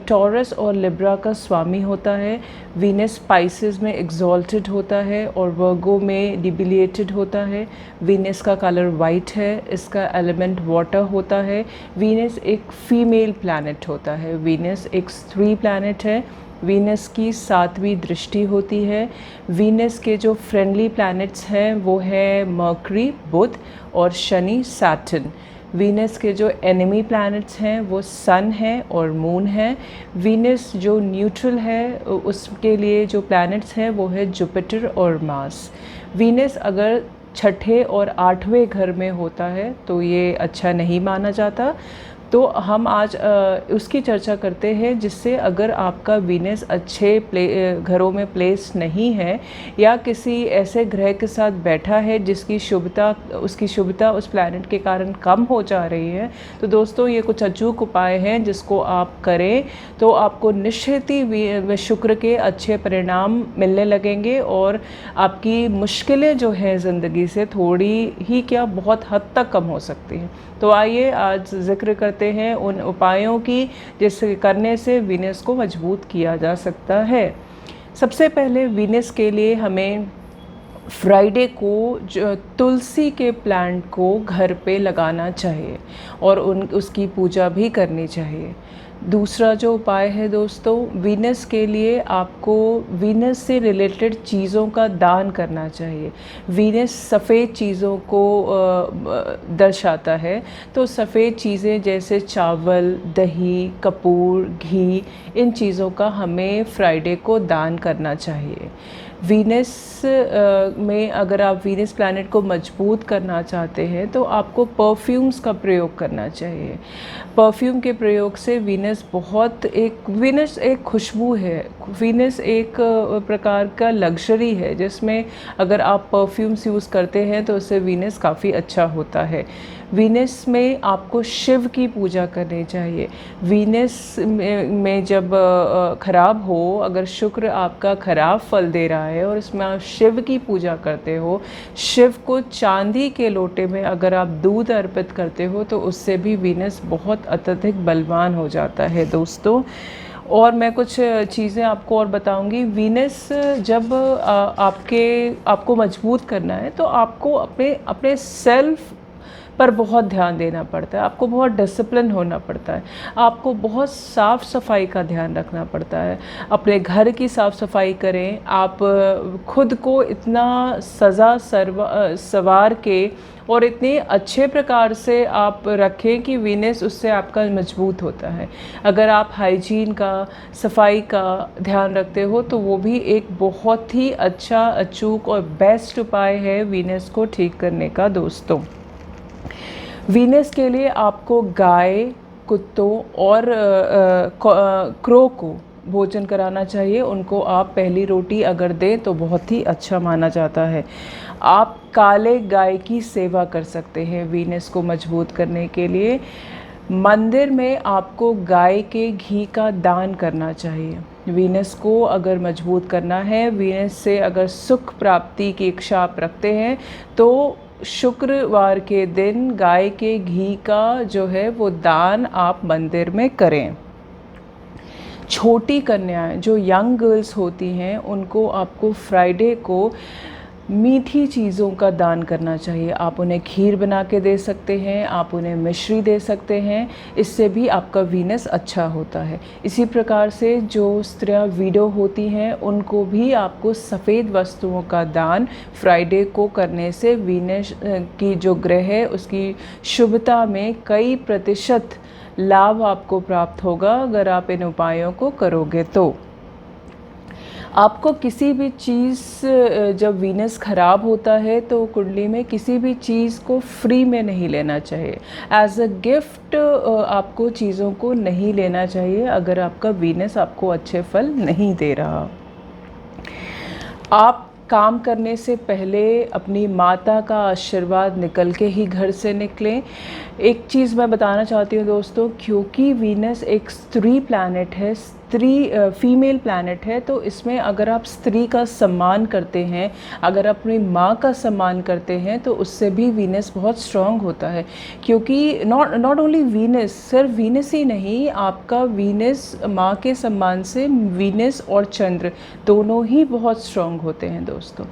टॉरस और लिब्रा का स्वामी होता है। वीनस स्पाइसेस में एग्जॉल्टेड होता है और वर्गो में डिबिलिएटेड होता है। वीनस का कलर वाइट है, इसका एलिमेंट वाटर होता है। वीनस एक फीमेल प्लैनेट होता है, वीनस एक स्त्री प्लैनेट है। वीनस की 7वीं दृष्टि होती है। वीनस के जो फ्रेंडली प्लैनेट्स हैं वो है मर्करी बुध और शनि सैटर्न। वीनस के जो एनिमी प्लैनेट्स हैं वो सन है और मून है। वीनस जो न्यूट्रल है उसके लिए जो प्लैनेट्स हैं वो है जुपिटर और मार्स। वीनस अगर 6ठे और 8वें घर में होता है तो ये अच्छा नहीं माना जाता। तो हम आज उसकी चर्चा करते हैं जिससे अगर आपका वीनस अच्छे घरों में प्लेस नहीं है या किसी ऐसे ग्रह के साथ बैठा है जिसकी उसकी शुभता उस प्लैनेट के कारण कम हो जा रही है, तो दोस्तों ये कुछ अचूक उपाय हैं जिसको आप करें तो आपको निश्चित ही शुक्र के अच्छे परिणाम मिलने लगेंगे और आपकी मुश्किलें जो हैं ज़िंदगी से थोड़ी ही क्या बहुत हद तक कम हो सकती हैं। तो आइए आज जिक्र करते हैं उन उपायों की जिससे करने से वीनस को मजबूत किया जा सकता है। सबसे पहले वीनस के लिए हमें फ्राइडे को जो तुलसी के प्लांट को घर पे लगाना चाहिए और उसकी पूजा भी करनी चाहिए। दूसरा जो उपाय है दोस्तों, वीनस के लिए आपको वीनस से रिलेटेड चीज़ों का दान करना चाहिए। वीनस सफ़ेद चीज़ों को दर्शाता है, तो सफ़ेद चीज़ें जैसे चावल, दही, कपूर, घी, इन चीज़ों का हमें फ्राइडे को दान करना चाहिए। वीनस में अगर आप वीनस प्लैनेट को मजबूत करना चाहते हैं तो आपको परफ्यूम्स का प्रयोग करना चाहिए। परफ्यूम के प्रयोग से वीनस एक खुशबू है। वीनस एक प्रकार का लग्जरी है जिसमें अगर आप परफ्यूम्स यूज़ करते हैं तो उससे वीनस काफ़ी अच्छा होता है। वीनस में आपको शिव की पूजा करनी चाहिए। वीनस में जब खराब हो, अगर शुक्र आपका खराब फल दे रहा है और इसमें आप शिव की पूजा करते हो, शिव को चांदी के लोटे में अगर आप दूध अर्पित करते हो तो उससे भी वीनस बहुत अत्यधिक बलवान हो जाता है दोस्तों। और मैं कुछ चीज़ें आपको और बताऊंगी। वीनस जब आपको मजबूत करना है तो आपको अपने सेल्फ पर बहुत ध्यान देना पड़ता है, आपको बहुत डिसिप्लिन होना पड़ता है, आपको बहुत साफ़ सफाई का ध्यान रखना पड़ता है। अपने घर की साफ़ सफाई करें, आप खुद को इतना सवार के और इतने अच्छे प्रकार से आप रखें कि वीनस उससे आपका मजबूत होता है। अगर आप हाइजीन का, सफाई का ध्यान रखते हो तो वो भी एक बहुत ही अच्छा, अचूक और बेस्ट उपाय है वीनस को ठीक करने का दोस्तों। वीनस के लिए आपको गाय, कुत्तों और क्रो को भोजन कराना चाहिए। उनको आप पहली रोटी अगर दें तो बहुत ही अच्छा माना जाता है। आप काले गाय की सेवा कर सकते हैं वीनस को मजबूत करने के लिए। मंदिर में आपको गाय के घी का दान करना चाहिए। वीनस को अगर मजबूत करना है, वीनस से अगर सुख प्राप्ति की इच्छा आप रखते हैं तो शुक्रवार के दिन गाय के घी का जो है वो दान आप मंदिर में करें। छोटी कन्याएं जो यंग गर्ल्स होती हैं उनको आपको फ्राइडे को मीठी चीज़ों का दान करना चाहिए। आप उन्हें खीर बना के दे सकते हैं, आप उन्हें मिश्री दे सकते हैं, इससे भी आपका वीनस अच्छा होता है। इसी प्रकार से जो स्त्रियां विडो होती हैं उनको भी आपको सफ़ेद वस्तुओं का दान फ्राइडे को करने से वीनस की जो ग्रह है उसकी शुभता में कई प्रतिशत लाभ आपको प्राप्त होगा अगर आप इन उपायों को करोगे तो। आपको किसी भी चीज़, जब वीनस ख़राब होता है तो कुंडली में किसी भी चीज़ को फ्री में नहीं लेना चाहिए। एज अ गिफ्ट आपको चीज़ों को नहीं लेना चाहिए अगर आपका वीनस आपको अच्छे फल नहीं दे रहा। आप काम करने से पहले अपनी माता का आशीर्वाद निकल के ही घर से निकलें। एक चीज़ मैं बताना चाहती हूँ दोस्तों, क्योंकि वीनस एक स्त्री प्लैनेट है, फीमेल प्लैनेट है, तो इसमें अगर आप स्त्री का सम्मान करते हैं, अगर अपनी माँ का सम्मान करते हैं तो उससे भी वीनस बहुत स्ट्रॉन्ग होता है। क्योंकि नॉट ओनली वीनस, सिर्फ वीनस ही नहीं, आपका वीनस, माँ के सम्मान से वीनस और चंद्र दोनों ही बहुत स्ट्रॉन्ग होते हैं दोस्तों।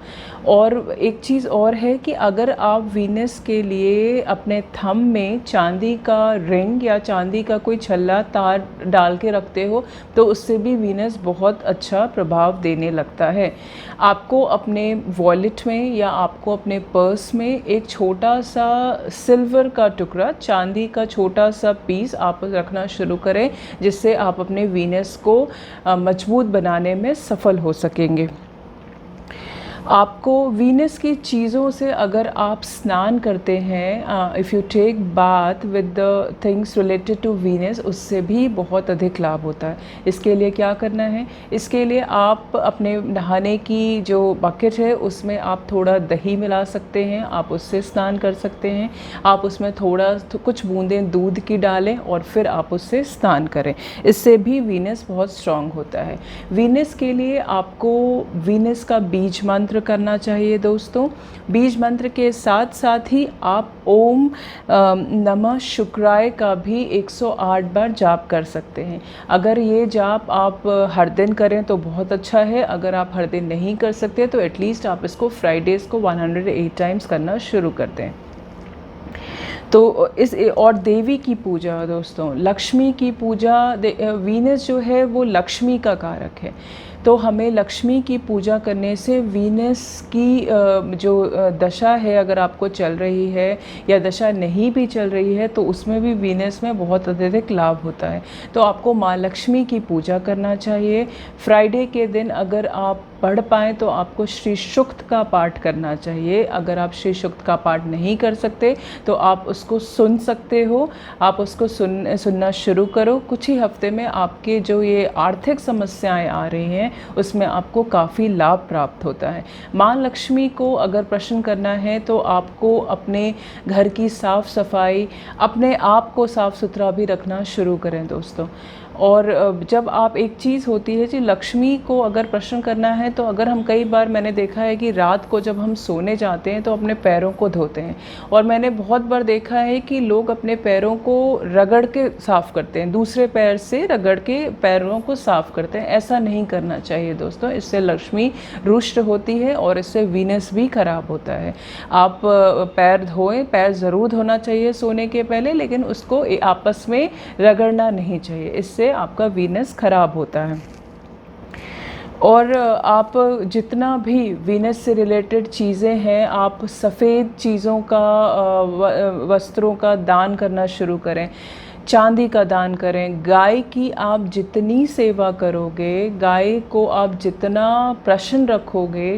और एक चीज़ और है कि अगर आप वीनस के लिए अपने थंब में चांदी का रिंग या चांदी का कोई छल्ला तार डाल के रखते हो तो उससे भी वीनस बहुत अच्छा प्रभाव देने लगता है। आपको अपने वॉलेट में या आपको अपने पर्स में एक छोटा सा सिल्वर का टुकड़ा, चांदी का छोटा सा पीस आप रखना शुरू करें, जिससे आप अपने वीनस को मजबूत बनाने में सफल हो सकेंगे। आपको वीनस की चीज़ों से अगर आप स्नान करते हैं, if you take bath with the things related to Venus, उससे भी बहुत अधिक लाभ होता है। इसके लिए क्या करना है, इसके लिए आप अपने नहाने की जो बकेट है उसमें आप थोड़ा दही मिला सकते हैं, आप उससे स्नान कर सकते हैं। आप उसमें कुछ बूंदें दूध की डालें और फिर आप उससे स्नान करें, इससे भी वीनस बहुत स्ट्रांग होता है। वीनस के लिए आपको वीनस का बीज मंत्र करना चाहिए दोस्तों। बीज मंत्र के साथ साथ ही आप ओम नमः शुक्राय का भी 108 बार जाप कर सकते हैं। अगर ये जाप आप हर दिन करें तो बहुत अच्छा है। अगर आप हर दिन नहीं कर सकते तो एटलीस्ट आप इसको फ्राइडेज़ को 108 टाइम्स करना शुरू कर दें। तो और देवी की पूजा दोस्तों, लक्ष्मी की पूजा, वीनस जो है वो लक्ष्मी का कारक है, तो हमें लक्ष्मी की पूजा करने से वीनस की जो दशा है अगर आपको चल रही है या दशा नहीं भी चल रही है तो उसमें भी वीनस में बहुत अत्यधिक लाभ होता है। तो आपको माँ लक्ष्मी की पूजा करना चाहिए। फ्राइडे के दिन अगर आप पढ़ पाएँ तो आपको श्री सूक्त का पाठ करना चाहिए। अगर आप श्री सूक्त का पाठ नहीं कर सकते तो आप उसको सुन सकते हो। आप उसको सुनना शुरू करो। कुछ ही हफ्ते में आपके जो ये आर्थिक समस्याएं आ रही हैं उसमें आपको काफ़ी लाभ प्राप्त होता है। माँ लक्ष्मी को अगर प्रसन्न करना है तो आपको अपने घर की साफ़ सफाई, अपने आप को साफ़ सुथरा भी रखना शुरू करें दोस्तों। और जब आप एक चीज़ होती है कि लक्ष्मी को अगर प्रसन्न करना है तो अगर हम कई बार मैंने देखा है कि रात को जब हम सोने जाते हैं तो अपने पैरों को धोते हैं, और मैंने बहुत बार देखा है कि लोग अपने पैरों को रगड़ के साफ़ करते हैं, दूसरे पैर से रगड़ के पैरों को साफ़ करते हैं। ऐसा नहीं करना चाहिए दोस्तों, इससे लक्ष्मी रुष्ट होती है और इससे वीनस भी खराब होता है। आप पैर धोएं, पैर ज़रूर धोना चाहिए सोने के पहले, लेकिन उसको आपस में रगड़ना नहीं चाहिए, इससे आपका वीनस खराब होता है। और आप जितना भी वीनस से रिलेटेड चीज़ें हैं, आप सफ़ेद चीज़ों का, वस्त्रों का दान करना शुरू करें। चांदी का दान करें। गाय की आप जितनी सेवा करोगे, गाय को आप जितना प्रसन्न रखोगे,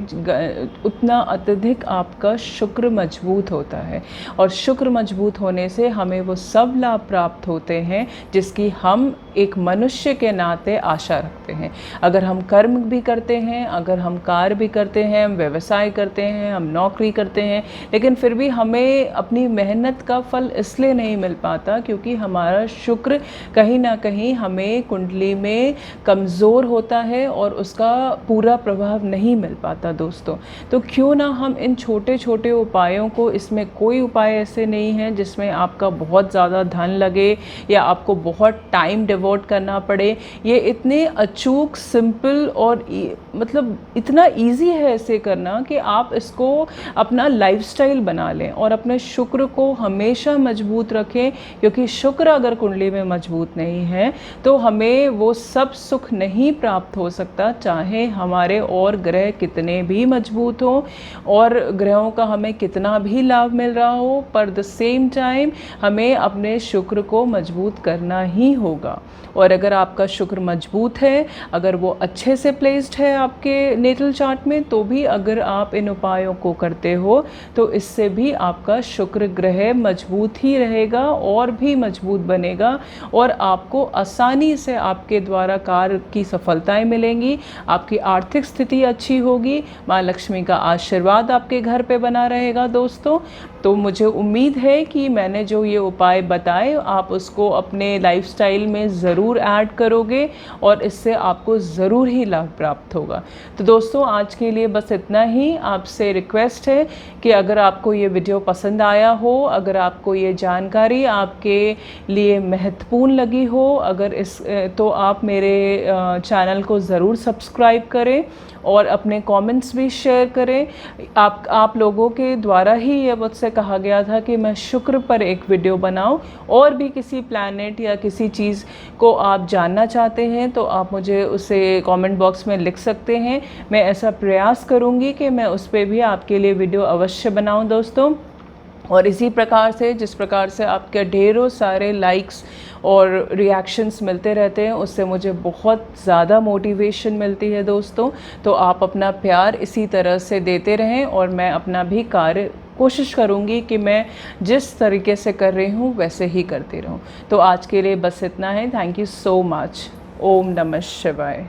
उतना अत्यधिक आपका शुक्र मजबूत होता है। और शुक्र मजबूत होने से हमें वो सब लाभ प्राप्त होते हैं जिसकी हम एक मनुष्य के नाते आशा रखते हैं। अगर हम कर्म भी करते हैं, अगर हम कार्य भी करते हैं, हम व्यवसाय करते हैं, हम नौकरी करते हैं, लेकिन फिर भी हमें अपनी मेहनत का फल इसलिए नहीं मिल पाता क्योंकि हमारा शुक्र कहीं ना कहीं हमें कुंडली में कमज़ोर होता है और उसका पूरा प्रभाव नहीं मिल पाता दोस्तों। तो क्यों ना हम इन छोटे छोटे उपायों को, इसमें कोई उपाय ऐसे नहीं है जिसमें आपका बहुत ज़्यादा धन लगे या आपको बहुत टाइम डिवोट करना पड़े। ये इतने अचूक, सिंपल और मतलब इतना इजी है इसे करना कि आप इसको अपना लाइफस्टाइल बना लें और अपने शुक्र को हमेशा मजबूत रखें, क्योंकि शुक्र अगर कुंडली में मजबूत नहीं है तो हमें वो सब सुख नहीं प्राप्त हो सकता, चाहे हमारे और ग्रह कितने भी मजबूत हों और ग्रहों का हमें कितना भी लाभ मिल रहा हो, पर द सेम टाइम हमें अपने शुक्र को मजबूत करना ही होगा। और अगर आपका शुक्र मजबूत है, अगर वो अच्छे से प्लेस्ड है आपके नेटल चार्ट में, तो भी अगर आप इन उपायों को करते हो तो इससे भी आपका शुक्र ग्रह मजबूत ही रहेगा और भी मजबूत बनेगा और आपको आसानी से आपके द्वारा कार्य की सफलताएं मिलेंगी, आपकी आर्थिक स्थिति अच्छी होगी, माँ लक्ष्मी का आशीर्वाद आपके घर पे बना रहेगा दोस्तों। तो मुझे उम्मीद है कि मैंने जो ये उपाय बताए आप उसको अपने लाइफस्टाइल में ज़रूर ऐड करोगे और इससे आपको ज़रूर ही लाभ प्राप्त होगा। तो दोस्तों आज के लिए बस इतना ही। आपसे रिक्वेस्ट है कि अगर आपको ये वीडियो पसंद आया हो, अगर आपको ये जानकारी आपके लिए महत्वपूर्ण लगी हो, अगर तो आप मेरे चैनल को ज़रूर सब्सक्राइब करें और अपने कमेंट्स भी शेयर करें। आप लोगों के द्वारा ही ये मुझसे कहा गया था कि मैं शुक्र पर एक वीडियो बनाऊं। और भी किसी प्लैनेट या किसी चीज़ को आप जानना चाहते हैं तो आप मुझे उसे कमेंट बॉक्स में लिख सकते हैं। मैं ऐसा प्रयास करूंगी कि मैं उस पर भी आपके लिए वीडियो अवश्य बनाऊं दोस्तों। और इसी प्रकार से, जिस प्रकार से आपके ढेरों सारे लाइक्स और रिएक्शंस मिलते रहते हैं, उससे मुझे बहुत ज़्यादा मोटिवेशन मिलती है दोस्तों। तो आप अपना प्यार इसी तरह से देते रहें और मैं अपना भी कार्य कोशिश करूँगी कि मैं जिस तरीके से कर रही हूँ वैसे ही करती रहूँ। तो आज के लिए बस इतना है। Thank you so much. Om नमः शिवाय।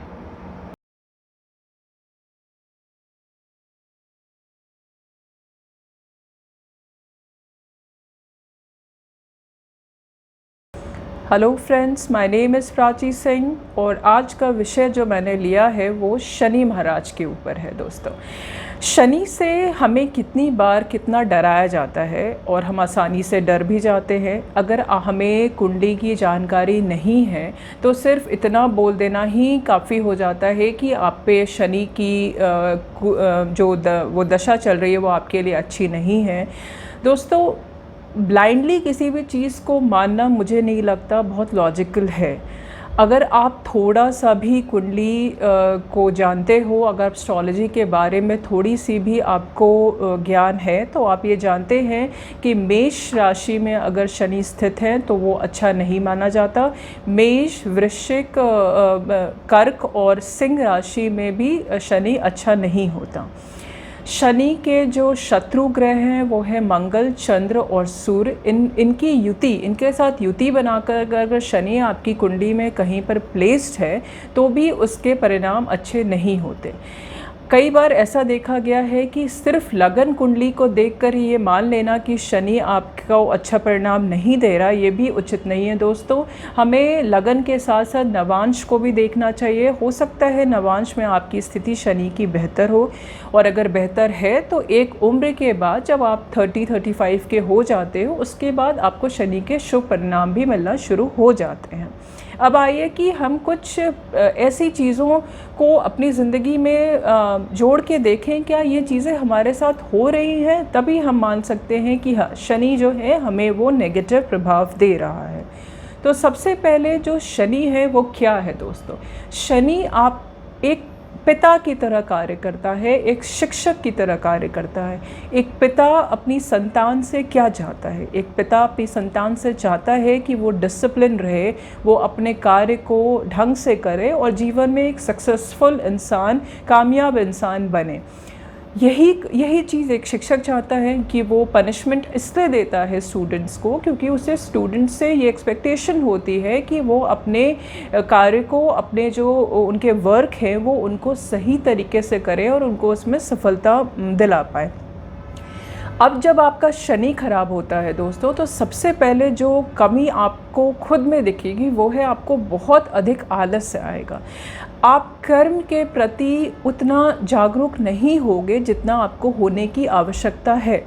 Hello friends, my name is Prachi Singh और आज का विषय जो मैंने लिया है वो शनि महाराज के ऊपर है दोस्तों। शनि से हमें कितनी बार कितना डराया जाता है और हम आसानी से डर भी जाते हैं। अगर हमें कुंडली की जानकारी नहीं है तो सिर्फ इतना बोल देना ही काफ़ी हो जाता है कि आप पे शनि की वो दशा चल रही है वो आपके लिए अच्छी नहीं है। दोस्तों ब्लाइंडली किसी भी चीज़ को मानना मुझे नहीं लगता बहुत लॉजिकल है। अगर आप थोड़ा सा भी कुंडली को जानते हो, अगर एस्ट्रोलॉजी के बारे में थोड़ी सी भी आपको ज्ञान है, तो आप ये जानते हैं कि मेष राशि में अगर शनि स्थित है तो वो अच्छा नहीं माना जाता। मेष, वृश्चिक, कर्क और सिंह राशि में भी शनि अच्छा नहीं होता। शनि के जो शत्रु ग्रह हैं वो है मंगल, चंद्र और सूर्य। इनकी युति, इनके साथ युति बनाकर अगर शनि आपकी कुंडली में कहीं पर प्लेस्ड है तो भी उसके परिणाम अच्छे नहीं होते। कई बार ऐसा देखा गया है कि सिर्फ लगन कुंडली को देखकर ही ये मान लेना कि शनि आपको अच्छा परिणाम नहीं दे रहा, ये भी उचित नहीं है दोस्तों। हमें लगन के साथ साथ नवांश को भी देखना चाहिए। हो सकता है नवांश में आपकी स्थिति शनि की बेहतर हो, और अगर बेहतर है तो एक उम्र के बाद जब आप 30-35 के हो जाते हो उसके बाद आपको शनि के शुभ परिणाम भी मिलना शुरू हो जाते हैं। अब आइए कि हम कुछ ऐसी चीज़ों को अपनी ज़िंदगी में जोड़ के देखें, क्या ये चीज़ें हमारे साथ हो रही हैं, तभी हम मान सकते हैं कि हाँ, शनि जो है हमें वो नेगेटिव प्रभाव दे रहा है। तो सबसे पहले जो शनि है वो क्या है दोस्तों? शनि आप एक पिता की तरह कार्य करता है, एक शिक्षक की तरह कार्य करता है। एक पिता अपनी संतान से क्या चाहता है? एक पिता अपनी संतान से चाहता है कि वो डिसिप्लिन रहे, वो अपने कार्य को ढंग से करे और जीवन में एक सक्सेसफुल इंसान, कामयाब इंसान बने। यही चीज़ एक शिक्षक चाहता है कि वो पनिशमेंट इसलिए देता है स्टूडेंट्स को क्योंकि उसे स्टूडेंट्स से ये एक्सपेक्टेशन होती है कि वो अपने कार्य को, अपने जो उनके वर्क हैं वो उनको सही तरीके से करें और उनको उसमें सफलता दिला पाए। अब जब आपका शनि खराब होता है दोस्तों, तो सबसे पहले जो कमी आपको खुद में दिखेगी वो है आपको बहुत अधिक आलस्य आएगा। आप कर्म के प्रति उतना जागरूक नहीं होगे जितना आपको होने की आवश्यकता है।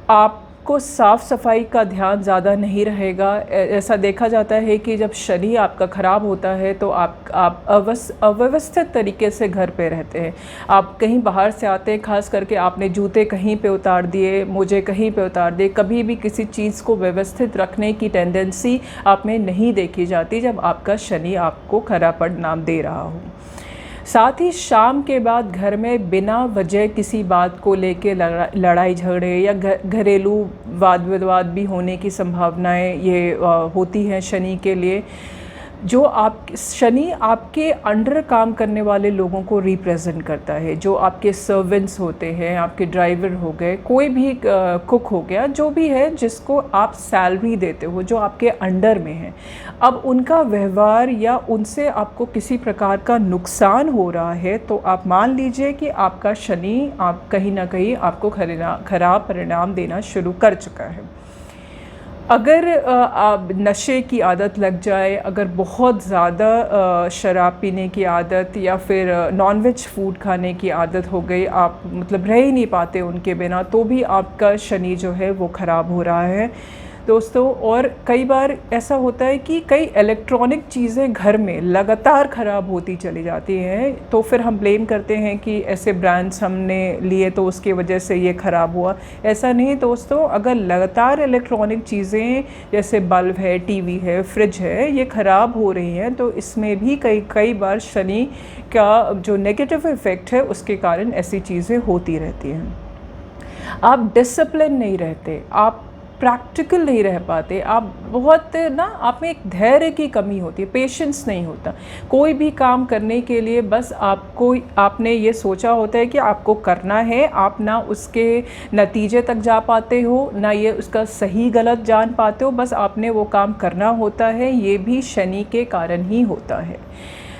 आपको साफ़ सफाई का ध्यान ज़्यादा नहीं रहेगा। ऐसा देखा जाता है कि जब शनि आपका ख़राब होता है तो आप अव्यवस्थित तरीके से घर पे रहते हैं। आप कहीं बाहर से आते हैं, खास करके आपने जूते कहीं पे उतार दिए, मोजे कहीं पे उतार दिए, कभी भी किसी चीज़ को व्यवस्थित रखने की टेंडेंसी आप में नहीं देखी जाती जब आपका शनि आपको खराब परिणाम दे रहा हो। साथ ही शाम के बाद घर में बिना वजह किसी बात को लेके लड़ाई झगड़े या घरेलू वाद विवाद भी होने की संभावनाएं ये होती हैं शनि के लिए। जो शनि आपके अंडर काम करने वाले लोगों को रिप्रेजेंट करता है, जो आपके सर्वेंट्स होते हैं, आपके ड्राइवर हो गए, कोई भी कुक हो गया, जो भी है जिसको आप सैलरी देते हो, जो आपके अंडर में है। अब उनका व्यवहार या उनसे आपको किसी प्रकार का नुकसान हो रहा है तो आप मान लीजिए कि आपका शनि आप कहीं ना कहीं आपको खराब परिणाम देना शुरू कर चुका है। अगर आप नशे की आदत लग जाए, अगर बहुत ज़्यादा शराब पीने की आदत या फिर नॉनवेज फूड खाने की आदत हो गई, आप मतलब रह ही नहीं पाते उनके बिना, तो भी आपका शनि जो है वो ख़राब हो रहा है दोस्तों। और कई बार ऐसा होता है कि कई इलेक्ट्रॉनिक चीज़ें घर में लगातार ख़राब होती चली जाती हैं, तो फिर हम ब्लेम करते हैं कि ऐसे ब्रांड्स हमने लिए तो उसकी वजह से ये ख़राब हुआ। ऐसा नहीं दोस्तों, अगर लगातार इलेक्ट्रॉनिक चीज़ें जैसे बल्ब है, टीवी है, फ्रिज है, ये ख़राब हो रही हैं तो इसमें भी कई बार शनि का जो नेगेटिव इफ़ेक्ट है उसके कारण ऐसी चीज़ें होती रहती हैं। आप डिसिप्लिन नहीं रहते, आप प्रैक्टिकल नहीं रह पाते, आप बहुत ना, आप में एक धैर्य की कमी होती है, पेशेंस नहीं होता। कोई भी काम करने के लिए बस आपने ये सोचा होता है कि आपको करना है, आप ना उसके नतीजे तक जा पाते हो, ना ये उसका सही गलत जान पाते हो, बस आपने वो काम करना होता है। ये भी शनि के कारण ही होता है।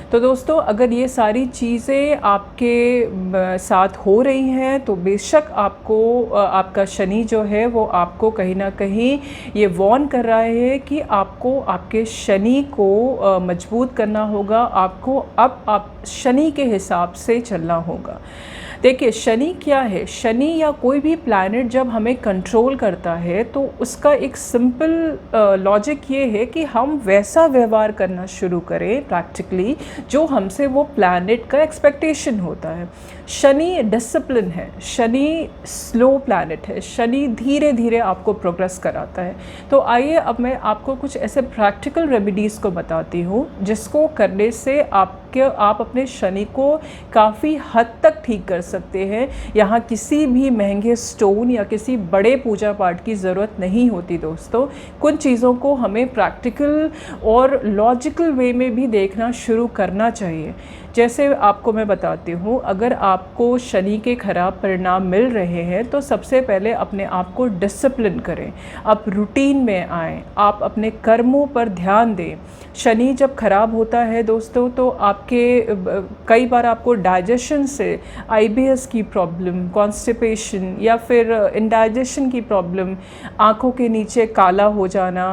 तो दोस्तों, अगर ये सारी चीज़ें आपके साथ हो रही हैं तो बेशक आपको आपका शनि जो है वो आपको कहीं ना कहीं ये वार्न कर रहा है कि आपको आपके शनि को मजबूत करना होगा। आपको अब आप शनि के हिसाब से चलना होगा। देखिए, शनि क्या है? शनि या कोई भी प्लैनेट जब हमें कंट्रोल करता है तो उसका एक सिंपल लॉजिक ये है कि हम वैसा व्यवहार करना शुरू करें प्रैक्टिकली जो हमसे वो प्लैनेट का एक्सपेक्टेशन होता है। शनि डिसिप्लिन है, शनि स्लो प्लैनेट है, शनि धीरे धीरे आपको प्रोग्रेस कराता है। तो आइए अब मैं आपको कुछ ऐसे प्रैक्टिकल रेमेडीज़ को बताती हूँ जिसको करने से आप अपने शनि को काफ़ी हद तक ठीक कर सकते हैं। यहाँ किसी भी महंगे स्टोन या किसी बड़े पूजा पाठ की ज़रूरत नहीं होती दोस्तों। कुछ चीज़ों को हमें प्रैक्टिकल और लॉजिकल वे में भी देखना शुरू करना चाहिए। जैसे आपको मैं बताती हूँ, अगर आपको शनि के ख़राब परिणाम मिल रहे हैं तो सबसे पहले अपने आप को डिसिप्लिन करें, आप रूटीन में आएँ, आप अपने कर्मों पर ध्यान दें। शनि जब ख़राब होता है दोस्तों तो आपके कई बार आपको डाइजेशन से IBS की प्रॉब्लम, कॉन्स्टिपेशन या फिर इंडाइजेशन की प्रॉब्लम, आँखों के नीचे काला हो जाना,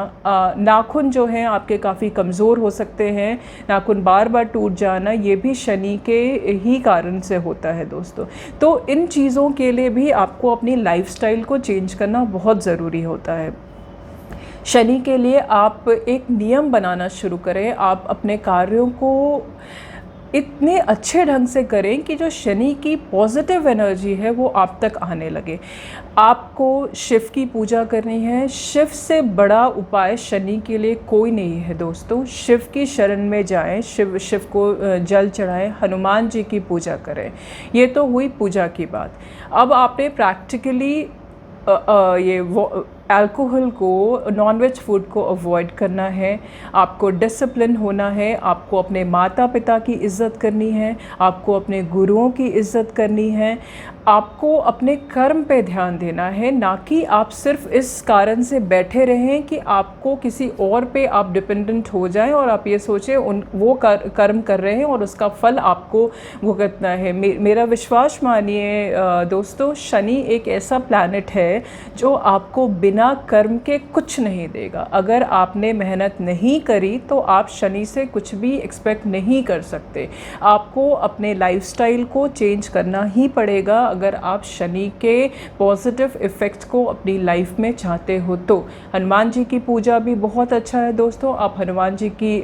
नाखून जो हैं आपके काफ़ी कमज़ोर हो सकते हैं, नाखून बार बार टूट जाना, ये भी शनि के ही कारण से होता है दोस्तों। तो इन चीज़ों के लिए भी आपको अपनी लाइफस्टाइल को चेंज करना बहुत ज़रूरी होता है। शनि के लिए आप एक नियम बनाना शुरू करें, आप अपने कार्यों को इतने अच्छे ढंग से करें कि जो शनि की पॉजिटिव एनर्जी है वो आप तक आने लगे। आपको शिव की पूजा करनी है, शिव से बड़ा उपाय शनि के लिए कोई नहीं है दोस्तों। शिव की शरण में जाएं, शिव को जल चढ़ाएं, हनुमान जी की पूजा करें। ये तो हुई पूजा की बात। अब आपने प्रैक्टिकली ये अल्कोहल को, नॉनवेज फूड को अवॉइड करना है, आपको डिसिप्लिन होना है, आपको अपने माता पिता की इज़्ज़त करनी है, आपको अपने गुरुओं की इज़्ज़त करनी है, आपको अपने कर्म पे ध्यान देना है, ना कि आप सिर्फ इस कारण से बैठे रहें कि आपको किसी और पे आप डिपेंडेंट हो जाएं और आप ये सोचें वो कर्म कर रहे हैं और उसका फल आपको भुगतना है। मेरा विश्वास मानिए दोस्तों, शनि एक ऐसा प्लैनेट है जो आपको बिना कर्म के कुछ नहीं देगा। अगर आपने मेहनत नहीं करी तो आप शनि से कुछ भी एक्सपेक्ट नहीं कर सकते। आपको अपने लाइफस्टाइल को चेंज करना ही पड़ेगा अगर आप शनि के पॉजिटिव इफ़ेक्ट्स को अपनी लाइफ में चाहते हो तो। हनुमान जी की पूजा भी बहुत अच्छा है दोस्तों, आप हनुमान जी की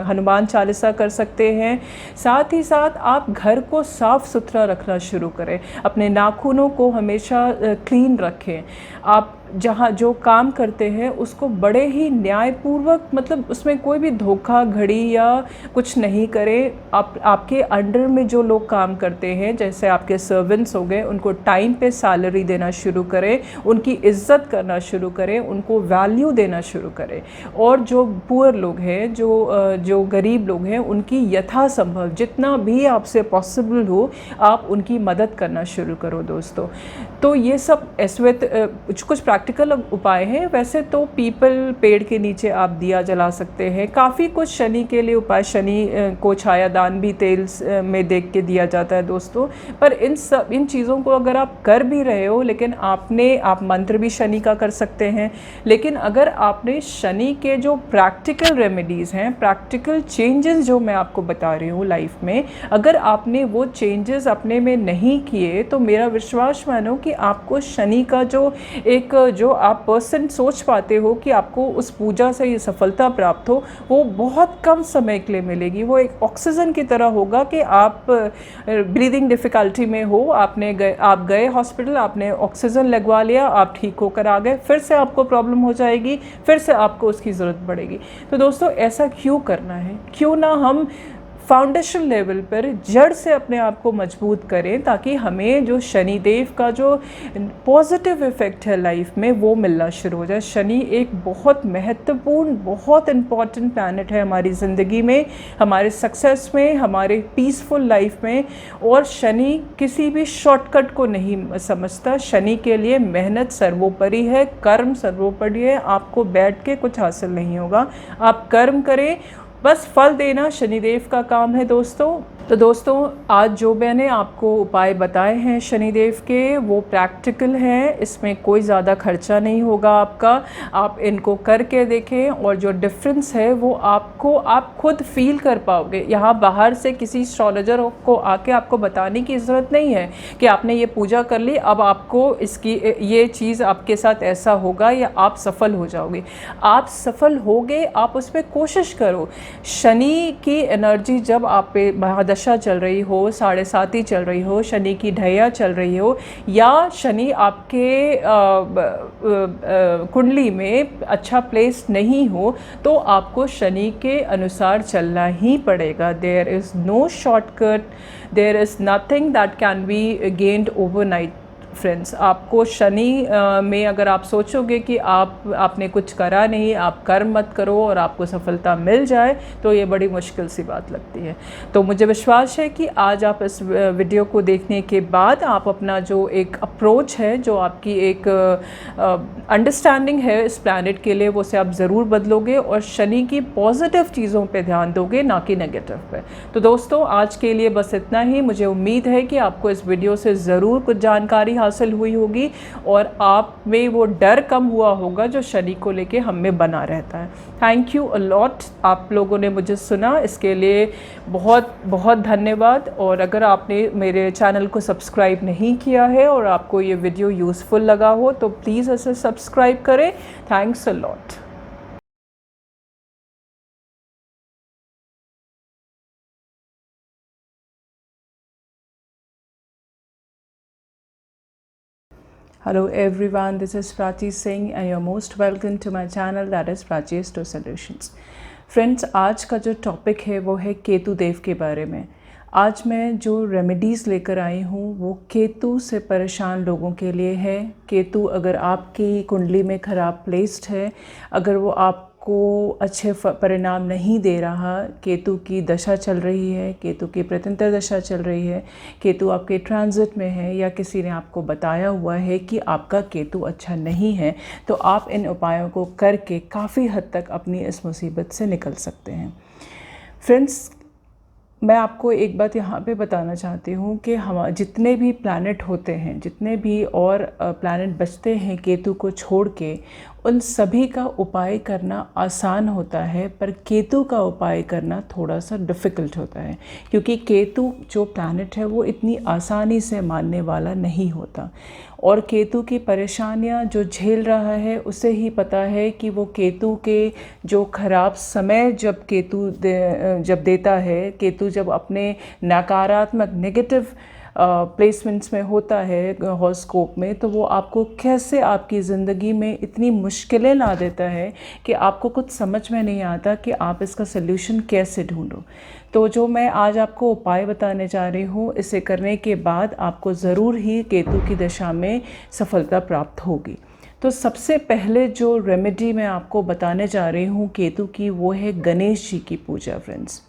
हनुमान चालीसा कर सकते हैं। साथ ही साथ आप घर को साफ़ सुथरा रखना शुरू करें, अपने नाखूनों को हमेशा क्लीन रखें। आप जहाँ जो काम करते हैं उसको बड़े ही न्यायपूर्वक, मतलब उसमें कोई भी धोखाधड़ी या कुछ नहीं करें। आपके अंडर में जो लोग काम करते हैं, जैसे आपके सर्वेंट्स हो गए, उनको टाइम पे सैलरी देना शुरू करें, उनकी इज्जत करना शुरू करें, उनको वैल्यू देना शुरू करें। और जो पुअर लोग हैं, जो गरीब लोग हैं, उनकी यथासंभव जितना भी आपसे पॉसिबल हो आप उनकी मदद करना शुरू करो दोस्तों। तो ये सब ऐसे कुछ प्रैक्टिकल उपाय हैं। वैसे तो पीपल पेड़ के नीचे आप दिया जला सकते हैं, काफ़ी कुछ शनि के लिए उपाय, शनि को छायादान भी तेल में देख के दिया जाता है दोस्तों। पर इन चीज़ों को अगर आप कर भी रहे हो, लेकिन आप मंत्र भी शनि का कर सकते हैं। लेकिन अगर आपने शनि के जो प्रैक्टिकल रेमेडीज़ हैं, प्रैक्टिकल चेंजेस जो मैं आपको बता रही हूँ लाइफ में, अगर आपने वो चेंजेस अपने में नहीं किए तो मेरा विश्वास मानो कि आपको शनि का जो आप % सोच पाते हो कि आपको उस पूजा से ये सफलता प्राप्त हो, वो बहुत कम समय के लिए मिलेगी। वो एक ऑक्सीजन की तरह होगा कि आप ब्रीदिंग डिफ़िकल्टी में हो, आप गए हॉस्पिटल, आपने ऑक्सीजन लगवा लिया, आप ठीक होकर आ गए, फिर से आपको प्रॉब्लम हो जाएगी, फिर से आपको उसकी ज़रूरत पड़ेगी। तो दोस्तों ऐसा क्यों करना है? क्यों ना हम फाउंडेशन लेवल पर जड़ से अपने आप को मजबूत करें, ताकि हमें जो शनिदेव का जो पॉजिटिव इफ़ेक्ट है लाइफ में वो मिलना शुरू हो जाए। शनि एक बहुत महत्वपूर्ण, बहुत इम्पॉर्टेंट प्लैनेट है हमारी ज़िंदगी में, हमारे सक्सेस में, हमारे पीसफुल लाइफ में। और शनि किसी भी शॉर्टकट को नहीं समझता। शनि के लिए मेहनत सर्वोपरि है, कर्म सर्वोपरि है। आपको बैठ के कुछ हासिल नहीं होगा, आप कर्म करें, बस फल देना शनिदेव का काम है दोस्तों। तो दोस्तों आज जो मैंने आपको उपाय बताए हैं शनिदेव के, वो प्रैक्टिकल हैं, इसमें कोई ज़्यादा खर्चा नहीं होगा आपका। आप इनको करके देखें और जो डिफरेंस है वो आप खुद फील कर पाओगे। यहाँ बाहर से किसी एस्ट्रोलॉजर को आके आपको बताने की ज़रूरत नहीं है कि आपने ये पूजा कर ली, अब आपको ये चीज़ आपके साथ ऐसा होगा या आप सफल हो जाओगे। आप सफल होगे, आप उस पर कोशिश करो। शनि की एनर्जी जब आप पे महादशा दशा चल रही हो, 7.5 चल रही हो, शनि की ढैया चल रही हो, या शनि आपके कुंडली में अच्छा प्लेस नहीं हो, तो आपको शनि के अनुसार चलना ही पड़ेगा। There is no shortcut, there is nothing that can be gained overnight friends. आपको शनि में अगर आप सोचोगे कि आपने कुछ करा नहीं, आप कर्म मत करो और आपको सफलता मिल जाए, तो ये बड़ी मुश्किल सी बात लगती है। तो मुझे विश्वास है कि आज आप इस वीडियो को देखने के बाद आप अपना जो एक अप्रोच है, जो आपकी एक अंडरस्टैंडिंग है इस प्लैनेट के लिए, वो से आप ज़रूर बदलोगे और शनि की पॉजिटिव चीज़ों पे ध्यान दोगे, ना कि नेगेटिव पे। तो दोस्तों, आज के लिए बस इतना ही। मुझे उम्मीद है कि आपको इस वीडियो से ज़रूर कुछ जानकारी हासिल हुई होगी और आप में वो डर कम हुआ होगा जो शनि को लेके हम में बना रहता है। थैंक यू अ लॉट, आप लोगों ने मुझे सुना, इसके लिए बहुत बहुत धन्यवाद। और अगर आपने मेरे चैनल को सब्सक्राइब नहीं किया है और आपको ये वीडियो यूज़फुल लगा हो, तो प्लीज़ इसे सब्सक्राइब करें। Thanks a lot. Hello everyone, this is Prachi Singh and you're most welcome to my channel, that is Prachi Astro Solutions. Friends, आज का जो टॉपिक है वो है केतु देव के बारे में। आज मैं जो रेमेडीज़ लेकर आई हूँ वो केतु से परेशान लोगों के लिए है। केतु अगर आपकी कुंडली में ख़राब प्लेस्ड है, अगर वो आपको अच्छे परिणाम नहीं दे रहा, केतु की दशा चल रही है, केतु की प्रत्यंतर दशा चल रही है, केतु आपके ट्रांजिट में है, या किसी ने आपको बताया हुआ है कि आपका केतु अच्छा नहीं है, तो आप इन उपायों को करके काफ़ी हद तक अपनी इस मुसीबत से निकल सकते हैं। फ्रेंड्स, मैं आपको एक बात यहाँ पे बताना चाहती हूँ कि हम जितने भी प्लैनेट होते हैं, जितने भी और प्लैनेट बचते हैं केतु को छोड़ के, उन सभी का उपाय करना आसान होता है, पर केतु का उपाय करना थोड़ा सा डिफ़िकल्ट होता है, क्योंकि केतु जो प्लैनेट है वो इतनी आसानी से मानने वाला नहीं होता। और केतु की परेशानियां जो झेल रहा है उसे ही पता है कि वो केतु के जो ख़राब समय जब जब देता है, केतु जब अपने नकारात्मक नेगेटिव प्लेसमेंट्स में होता है हॉरोस्कोप में, तो वो आपको कैसे आपकी ज़िंदगी में इतनी मुश्किलें ला देता है कि आपको कुछ समझ में नहीं आता कि आप इसका सल्यूशन कैसे ढूंढो। तो जो मैं आज आपको उपाय बताने जा रही हूँ, इसे करने के बाद आपको ज़रूर ही केतु की दशा में सफलता प्राप्त होगी। तो सबसे पहले जो रेमेडी मैं आपको बताने जा रही हूँ केतु की, वो है गणेश जी की पूजा। फ्रेंड्स,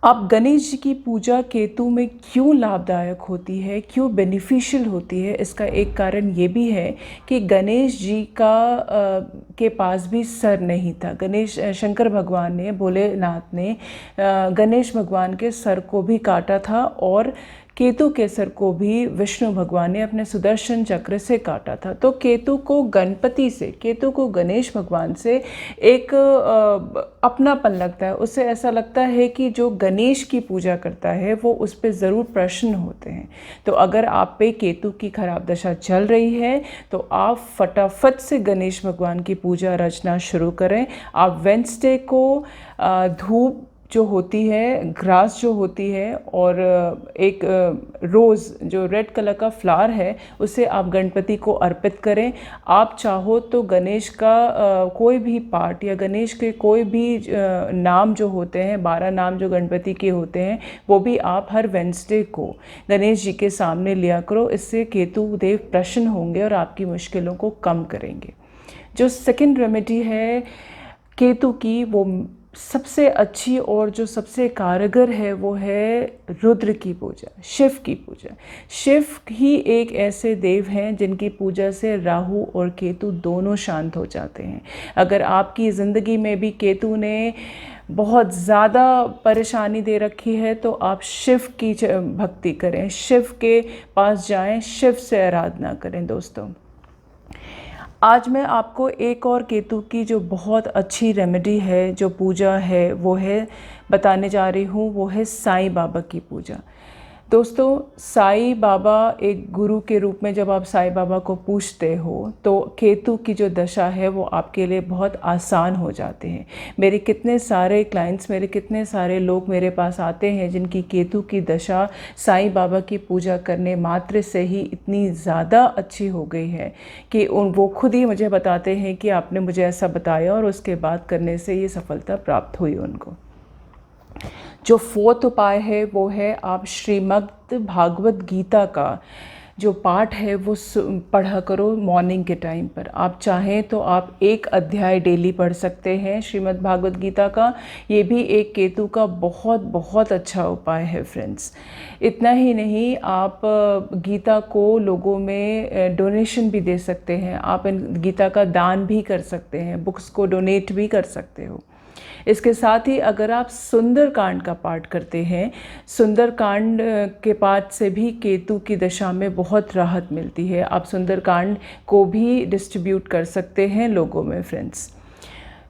अब गणेश जी की पूजा केतु में क्यों लाभदायक होती है, क्यों बेनिफिशियल होती है, इसका एक कारण ये भी है कि गणेश जी के पास भी सर नहीं था। शंकर भगवान ने, भोलेनाथ ने गणेश भगवान के सर को भी काटा था और केतु के सर को भी विष्णु भगवान ने अपने सुदर्शन चक्र से काटा था। तो केतु को गणपति से, केतु को गणेश भगवान से एक अपनापन लगता है। उससे ऐसा लगता है कि जो गणेश की पूजा करता है वो उस पर ज़रूर प्रसन्न होते हैं। तो अगर आप पे केतु की खराब दशा चल रही है तो आप फटाफट से गणेश भगवान की पूजा अर्चना शुरू करें। आप वेडनेसडे को धूप जो होती है, ग्रास जो होती है, और एक रोज़ जो रेड कलर का फ्लावर है, उसे आप गणपति को अर्पित करें। आप चाहो तो गणेश का कोई भी पार्ट या गणेश के कोई भी नाम जो होते हैं, 12 नाम जो गणपति के होते हैं, वो भी आप हर वेडनेसडे को गणेश जी के सामने लिया करो। इससे केतु देव प्रसन्न होंगे और आपकी मुश्किलों को कम करेंगे। जो सेकंड रेमेडी है केतु की, वो सबसे अच्छी और जो सबसे कारगर है वो है रुद्र की पूजा, शिव की पूजा। शिव ही एक ऐसे देव हैं जिनकी पूजा से राहु और केतु दोनों शांत हो जाते हैं। अगर आपकी ज़िंदगी में भी केतु ने बहुत ज़्यादा परेशानी दे रखी है तो आप शिव की भक्ति करें, शिव के पास जाएं, शिव से आराधना करें। दोस्तों, आज मैं आपको एक और केतु की जो बहुत अच्छी रेमेडी है, जो पूजा है, वो है बताने जा रही हूँ, वो है साईं बाबा की पूजा। दोस्तों, साईं बाबा एक गुरु के रूप में जब आप साईं बाबा को पूछते हो तो केतु की जो दशा है वो आपके लिए बहुत आसान हो जाते हैं। मेरे कितने सारे क्लाइंट्स, मेरे कितने सारे लोग मेरे पास आते हैं जिनकी केतु की दशा साईं बाबा की पूजा करने मात्र से ही इतनी ज़्यादा अच्छी हो गई है कि वो खुद ही मुझे बताते हैं कि आपने मुझे ऐसा बताया और उसके बाद करने से ये सफलता प्राप्त हुई उनको। जो फोर्थ उपाय है वो है आप श्रीमद् भागवत गीता का जो पाठ है वो पढ़ा करो मॉर्निंग के टाइम पर। आप चाहें तो आप एक अध्याय डेली पढ़ सकते हैं श्रीमद् भागवत गीता का। ये भी एक केतु का बहुत बहुत अच्छा उपाय है फ्रेंड्स। इतना ही नहीं, आप गीता को लोगों में डोनेशन भी दे सकते हैं। आप इन गीता का दान भी कर सकते हैं, बुक्स को डोनेट भी कर सकते हो। इसके साथ ही अगर आप सुंदरकांड का पाठ करते हैं, सुंदरकांड के पाठ से भी केतु की दशा में बहुत राहत मिलती है। आप सुंदरकांड को भी डिस्ट्रीब्यूट कर सकते हैं लोगों में फ्रेंड्स।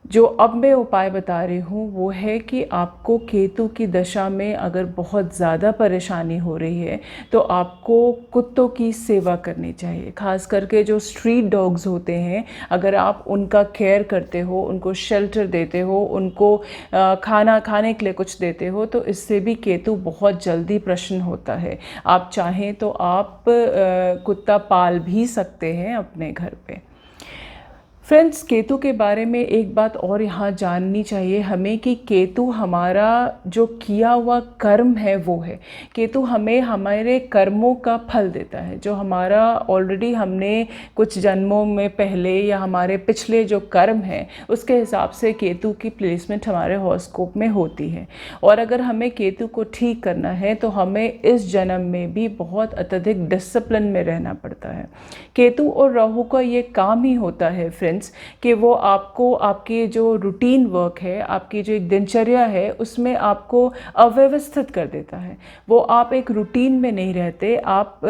जो अब मैं उपाय बता रही हूँ वो है कि आपको केतु की दशा में अगर बहुत ज़्यादा परेशानी हो रही है तो आपको कुत्तों की सेवा करनी चाहिए। ख़ास करके जो स्ट्रीट डॉग्स होते हैं, अगर आप उनका केयर करते हो, उनको शेल्टर देते हो, उनको खाना खाने के लिए कुछ देते हो, तो इससे भी केतु बहुत जल्दी प्रसन्न होता है। आप चाहें तो आप कुत्ता पाल भी सकते हैं अपने घर पे। फ्रेंड्स, केतु के बारे में एक बात और यहाँ जाननी चाहिए हमें कि केतु हमारा जो किया हुआ कर्म है वो है। केतु हमें हमारे कर्मों का फल देता है। जो हमारा ऑलरेडी हमने कुछ जन्मों में पहले या हमारे पिछले जो कर्म हैं उसके हिसाब से केतु की प्लेसमेंट हमारे हॉरोस्कोप में होती है। और अगर हमें केतु को ठीक करना है तो हमें इस जन्म में भी बहुत अत्यधिक डिसिप्लिन में रहना पड़ता है। केतु और राहु का ये काम ही होता है फ्रेंड्स कि वो आपको आपके जो रूटीन वर्क है, आपकी जो एक दिनचर्या है, उसमें आपको अव्यवस्थित कर देता है। वो आप एक रूटीन में नहीं रहते। आप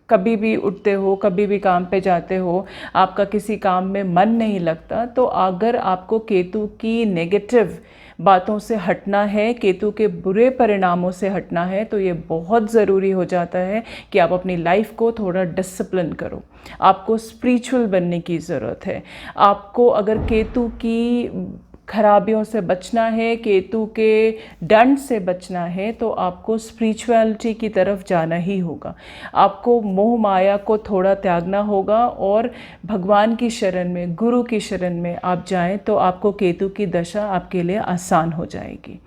कभी भी उठते हो, कभी भी काम पे जाते हो, आपका किसी काम में मन नहीं लगता। तो अगर आपको केतु की नेगेटिव बातों से हटना है, केतु के बुरे परिणामों से हटना है, तो ये बहुत ज़रूरी हो जाता है कि आप अपनी लाइफ को थोड़ा डिसिप्लिन करो। आपको स्पिरिचुअल बनने की ज़रूरत है। आपको अगर केतु की खराबियों से बचना है, केतु के दंड से बचना है, तो आपको स्पिरिचुअलिटी की तरफ जाना ही होगा। आपको मोह माया को थोड़ा त्यागना होगा और भगवान की शरण में, गुरु की शरण में आप जाएं तो आपको केतु की दशा आपके लिए आसान हो जाएगी।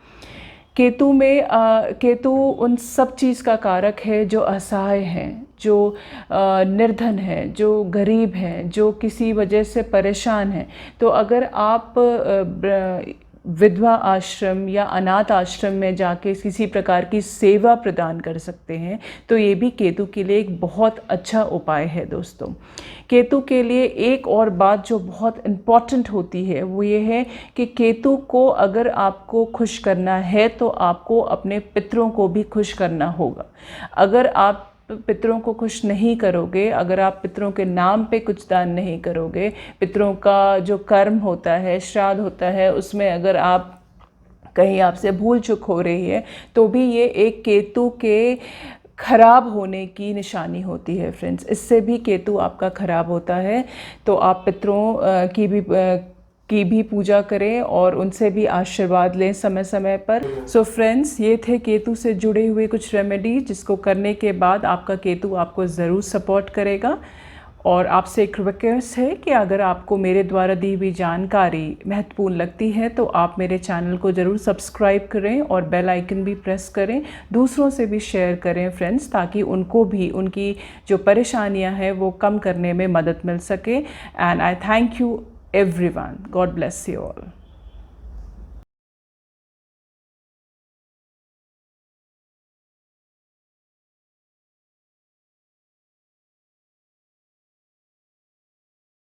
केतु उन सब चीज़ का कारक है जो असहाय हैं, जो निर्धन हैं, जो गरीब हैं, जो किसी वजह से परेशान हैं। तो अगर आप विधवा आश्रम या अनाथ आश्रम में जाके किसी प्रकार की सेवा प्रदान कर सकते हैं तो ये भी केतु के लिए एक बहुत अच्छा उपाय है दोस्तों। केतु के लिए एक और बात जो बहुत इम्पॉर्टेंट होती है वो ये है कि केतु को अगर आपको खुश करना है तो आपको अपने पितरों को भी खुश करना होगा। अगर आप पितरों को खुश नहीं करोगे, अगर आप पितरों के नाम पे कुछ दान नहीं करोगे, पितरों का जो कर्म होता है, श्राद्ध होता है, उसमें अगर आप कहीं आपसे भूल चूक हो रही है तो भी ये एक केतु के खराब होने की निशानी होती है फ्रेंड्स। इससे भी केतु आपका खराब होता है। तो आप पितरों की भी पूजा करें और उनसे भी आशीर्वाद लें समय समय पर। सो फ्रेंड्स, ये थे केतु से जुड़े हुए कुछ रेमेडी जिसको करने के बाद आपका केतु आपको ज़रूर सपोर्ट करेगा। और आपसे एक रिक्वेस्ट है कि अगर आपको मेरे द्वारा दी हुई जानकारी महत्वपूर्ण लगती है तो आप मेरे चैनल को ज़रूर सब्सक्राइब करें और बेल आइकन भी प्रेस करें। दूसरों से भी शेयर करें फ्रेंड्स, ताकि उनको भी उनकी जो परेशानियां हैं वो कम करने में मदद मिल सके। And I thank you everyone. God bless you all.